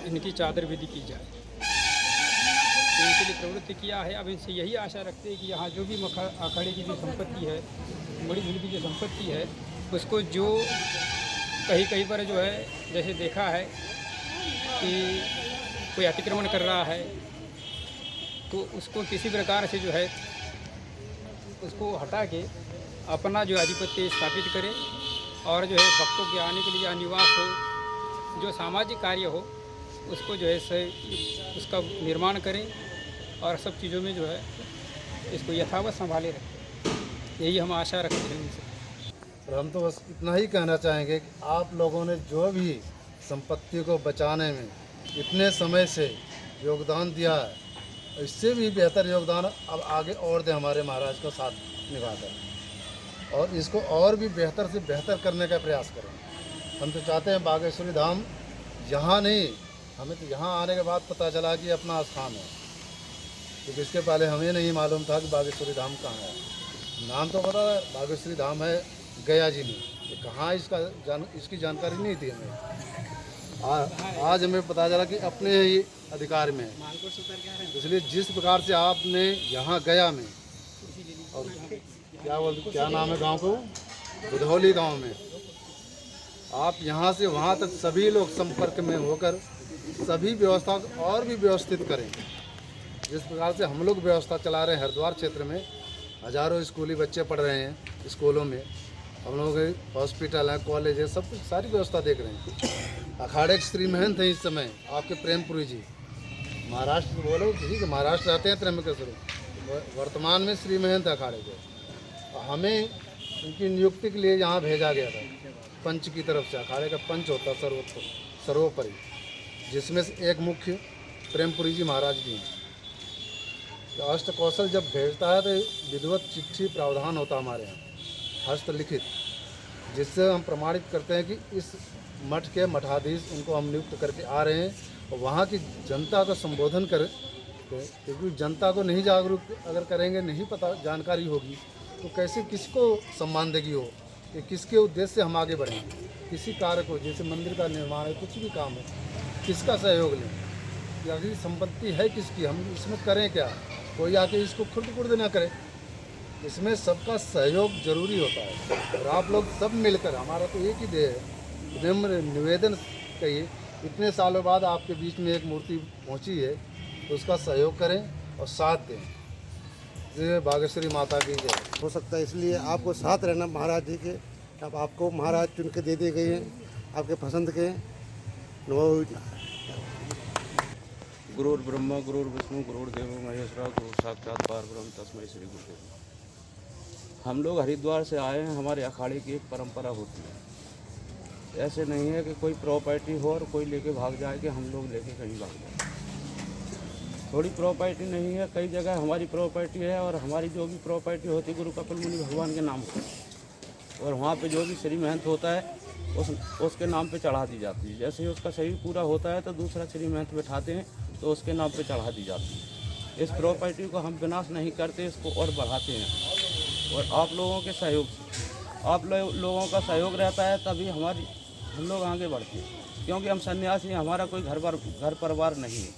इनकी चादर विधि की जाए। तो इनके लिए प्रवृत्ति किया है। अब इनसे यही आशा रखते हैं कि यहाँ जो भी अखाड़े की जो संपत्ति है, बड़ी भीड़ की जो संपत्ति है, उसको जो कहीं कहीं पर जो है जैसे देखा है कि कोई अतिक्रमण कर रहा है तो उसको किसी प्रकार से जो है उसको हटा के अपना जो आधिपत्य स्थापित करे और जो है भक्तों के आने के लिए निवास हो, जो सामाजिक कार्य हो उसको जो है उसका निर्माण करें और सब चीज़ों में जो है इसको यथावत संभाले रखें। यही हम आशा रखते हैं उनसे। और हम तो बस इतना ही कहना चाहेंगे कि आप लोगों ने जो भी संपत्ति को बचाने में इतने समय से योगदान दिया है, इससे भी बेहतर योगदान अब आगे और दे हमारे महाराज का साथ निभाकर, और इसको और भी बेहतर से बेहतर करने का प्रयास करें। हम तो चाहते हैं बागेश्वरी धाम यहाँ नहीं, हमें तो यहाँ आने के बाद पता चला कि अपना स्थान है, क्योंकि इसके पहले हमें नहीं मालूम था कि बागेश्वरी धाम कहाँ है। नाम तो पता है बागेश्वरी धाम है गया जी में, ये कहाँ इसकी जानकारी नहीं थी हमें। आज हमें पता चला कि अपने ही अधिकार में है। इसलिए जिस प्रकार से आपने यहाँ गया में और क्या नाम है गांव को, बुधौली गांव में, आप यहाँ से वहाँ तक सभी लोग संपर्क में होकर सभी व्यवस्था और भी व्यवस्थित करें। जिस प्रकार से हम लोग व्यवस्था चला रहे हैं हरिद्वार क्षेत्र में, हज़ारों स्कूली बच्चे पढ़ रहे हैं स्कूलों में, हम लोगों के हॉस्पिटल हैं, कॉलेज है, सब कुछ सारी व्यवस्था देख रहे हैं। अखाड़े के श्री महंत हैं इस समय आपके प्रेमपुरी जी, महाराष्ट्र बोलो ठीक है, महाराष्ट्र रहते हैं त्र्यंबकेश्वर, वर्तमान में श्री महंत अखाड़े के। हमें उनकी नियुक्ति के लिए यहाँ भेजा गया था पंच की तरफ से। अखाड़े का पंच होता सर्वोपरि, जिसमें से एक मुख्य प्रेमपुरी जी महाराज भी हैं। अष्ट कौशल जब भेजता है तो विधिवत चिट्ठी प्रावधान होता हमारे यहाँ हस्तलिखित, जिससे हम प्रमाणित करते हैं कि इस मठ के मठाधीश उनको हम नियुक्त करके आ रहे हैं और वहाँ की जनता का संबोधन करें, क्योंकि जनता को नहीं जागरूक अगर करेंगे, नहीं पता जानकारी होगी तो कैसे किसको सम्मान देगी हो, कि किसके उद्देश्य से हम आगे बढ़ेंगे। किसी कार्य को, जैसे मंदिर का निर्माण है, कुछ भी काम है, किसका सहयोग लें, अगर संपत्ति है किसकी, हम इसमें करें क्या, कोई आके इसको खुर्द ना करे, इसमें सबका सहयोग जरूरी होता है। और आप लोग सब मिलकर, हमारा तो एक ही देह है, विनम्र निवेदन कहिए, इतने सालों बाद आपके बीच में एक मूर्ति पहुंची है तो उसका सहयोग करें और साथ दें। जय बागेश्वरी माता की जय। हो सकता है, इसलिए आपको साथ रहना महाराज जी के। अब आपको महाराज चुन के दे दिए गए हैं, आपके पसंद के। गुरुर् ब्रह्मा गुरुर्विष्णु गुरुर्देवो महेश्वरा गुरु साक्षात परब्रह्म तस्मै श्री गुरुदेव। हम लोग हरिद्वार से आए हैं, हमारे अखाड़े की एक परंपरा होती है। ऐसे नहीं है कि कोई प्रॉपर्टी हो और कोई लेके भाग जाए कि हम लोग लेके कहीं भाग जाए। थोड़ी प्रॉपर्टी नहीं है, कई जगह हमारी प्रॉपर्टी है और हमारी जो भी प्रॉपर्टी होती है गुरु कपिल मुनि भगवान के नाम पर, और वहाँ पे जो भी श्री महंत होता है उसके नाम पे चढ़ा दी जाती है। जैसे ही उसका शरीर पूरा होता है तो दूसरा श्री महंत बैठाते हैं तो उसके नाम पे चढ़ा दी जाती है। इस प्रॉपर्टी को हम विनाश नहीं करते, इसको और बढ़ाते हैं। और आप लोगों के सहयोग से, आप लोगों का सहयोग रहता है तभी हम लोग आगे बढ़ते हैं। क्योंकि हम सन्यासी, हमारा कोई घर परिवार नहीं है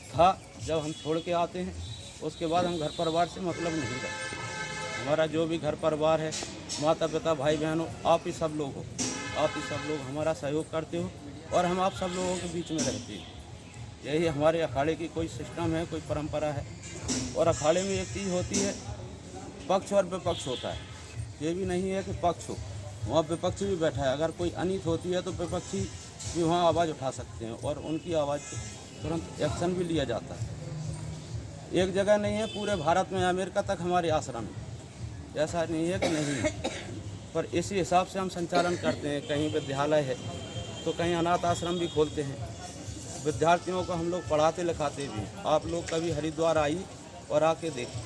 था। जब हम छोड़ के आते हैं उसके बाद हम घर परिवार से मतलब नहीं रखते। हमारा जो भी घर परिवार है, माता पिता भाई बहनों, आप ही सब लोग हमारा सहयोग करते हो और हम आप सब लोगों के बीच में रहते हैं। यही हमारे अखाड़े की कोई सिस्टम है, कोई परंपरा है। और अखाड़े में एक चीज़ होती है, पक्ष और विपक्ष होता है। ये भी नहीं है कि पक्ष हो, वहाँ विपक्षी भी बैठा है। अगर कोई अनित होती है तो विपक्षी भी वहाँ आवाज़ उठा सकते हैं और उनकी आवाज़ पर तुरंत एक्शन भी लिया जाता है। एक जगह नहीं है, पूरे भारत में अमेरिका तक हमारे आश्रम है। ऐसा नहीं है कि नहीं है, पर इसी हिसाब से हम संचालन करते हैं। कहीं विद्यालय है तो कहीं अनाथ आश्रम भी खोलते हैं। विद्यार्थियों को हम लोग पढ़ाते लिखाते भी हैं। आप लोग कभी हरिद्वार आइए और आके देखें,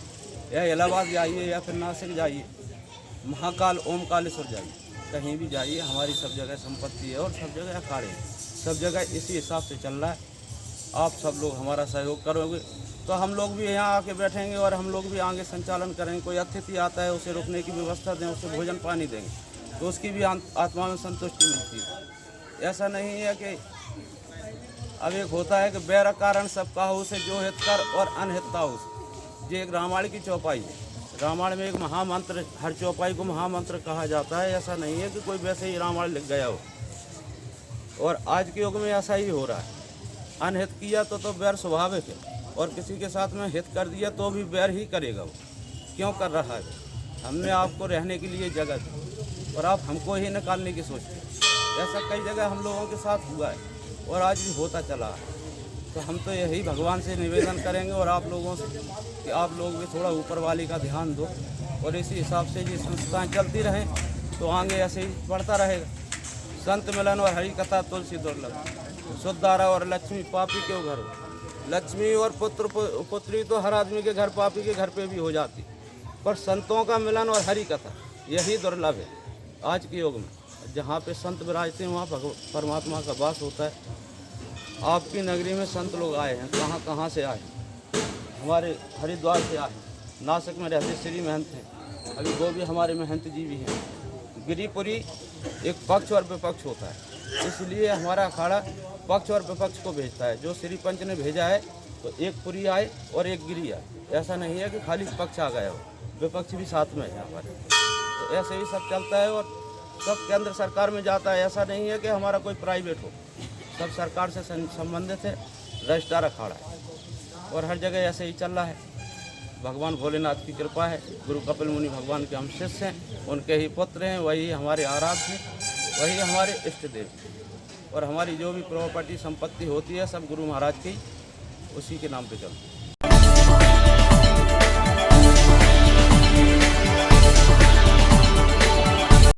या इलाहाबाद जाइए या फिर नासिक जाइए, महाकाल ओमकालेश्वर जाइए, कहीं भी जाइए, हमारी सब जगह संपत्ति है और सब जगह अखाड़े हैं। सब जगह इसी हिसाब से चल रहा है। आप सब लोग हमारा सहयोग करोगे तो हम लोग भी यहाँ आके बैठेंगे और हम लोग भी आगे संचालन करेंगे। कोई अतिथि आता है उसे रुकने की व्यवस्था दें, उसे भोजन पानी देंगे तो उसकी भी आत्मा में संतुष्टि मिलती है। ऐसा नहीं है कि अब एक होता है कि बैर कारण सब काहू से जो हित कर और अनहित ताहू से। ये एक रामायण की चौपाई है। रामायण में एक महामंत्र, हर चौपाई को महामंत्र कहा जाता है। ऐसा नहीं है कि कोई वैसे ही रामायण लिख गया हो। और आज के युग में ऐसा ही हो रहा है। अनहित किया तो बैर स्वाभाविक है, और किसी के साथ में हित कर दिया तो भी बैर ही करेगा। वो क्यों कर रहा है? हमने आपको रहने के लिए जगह दी और आप हमको ही निकालने की सोचते। ऐसा कई जगह हम लोगों के साथ हुआ है और आज भी होता चला है। तो हम तो यही भगवान से निवेदन करेंगे और आप लोगों से कि आप लोग भी थोड़ा ऊपर वाली का ध्यान दो और इसी हिसाब से ये संस्थाएँ चलती रहें तो आगे ऐसे ही बढ़ता रहेगा। संत मिलन और हरि कथा तुलसी दुर्लभ, शुद्धारा और लक्ष्मी पापी क्यों घर हो। लक्ष्मी और पुत्री तो हर आदमी के घर, पापी के घर पे भी हो जाती, पर संतों का मिलन और हरि कथा यही दुर्लभ है आज के युग में। जहाँ पे संत विराजते हैं वहाँ परमात्मा का वास होता है। आपकी नगरी में संत लोग आए हैं, कहाँ कहाँ से आए, हमारे हरिद्वार से आए, नासिक में रहते श्री महंत हैं, अभी वो भी हमारे महंत जी भी हैं। गिरिपुरी एक पक्ष और विपक्ष होता है, इसलिए हमारा अखाड़ा पक्ष और विपक्ष को भेजता है। जो श्री पंच ने भेजा है तो एक पुरी आए और एक गिरी आए। ऐसा नहीं है कि खाली पक्ष आ गया हो, विपक्ष भी साथ में है हमारे। तो ऐसे ही सब चलता है और सब केंद्र सरकार में जाता है। ऐसा नहीं है कि हमारा कोई प्राइवेट हो, सब सरकार से संबंधित है, रजिस्ट्रार अखाड़ा है और हर जगह ऐसे ही चल रहा है। भगवान भोलेनाथ की कृपा है, गुरु कपिल मुनि भगवान के हम शिष्य हैं, उनके ही पुत्र हैं, वही हमारे आराध्य हैं, वही हमारे इष्ट देव। और हमारी जो भी प्रॉपर्टी संपत्ति होती है सब गुरु महाराज की उसी के नाम पे चलती है।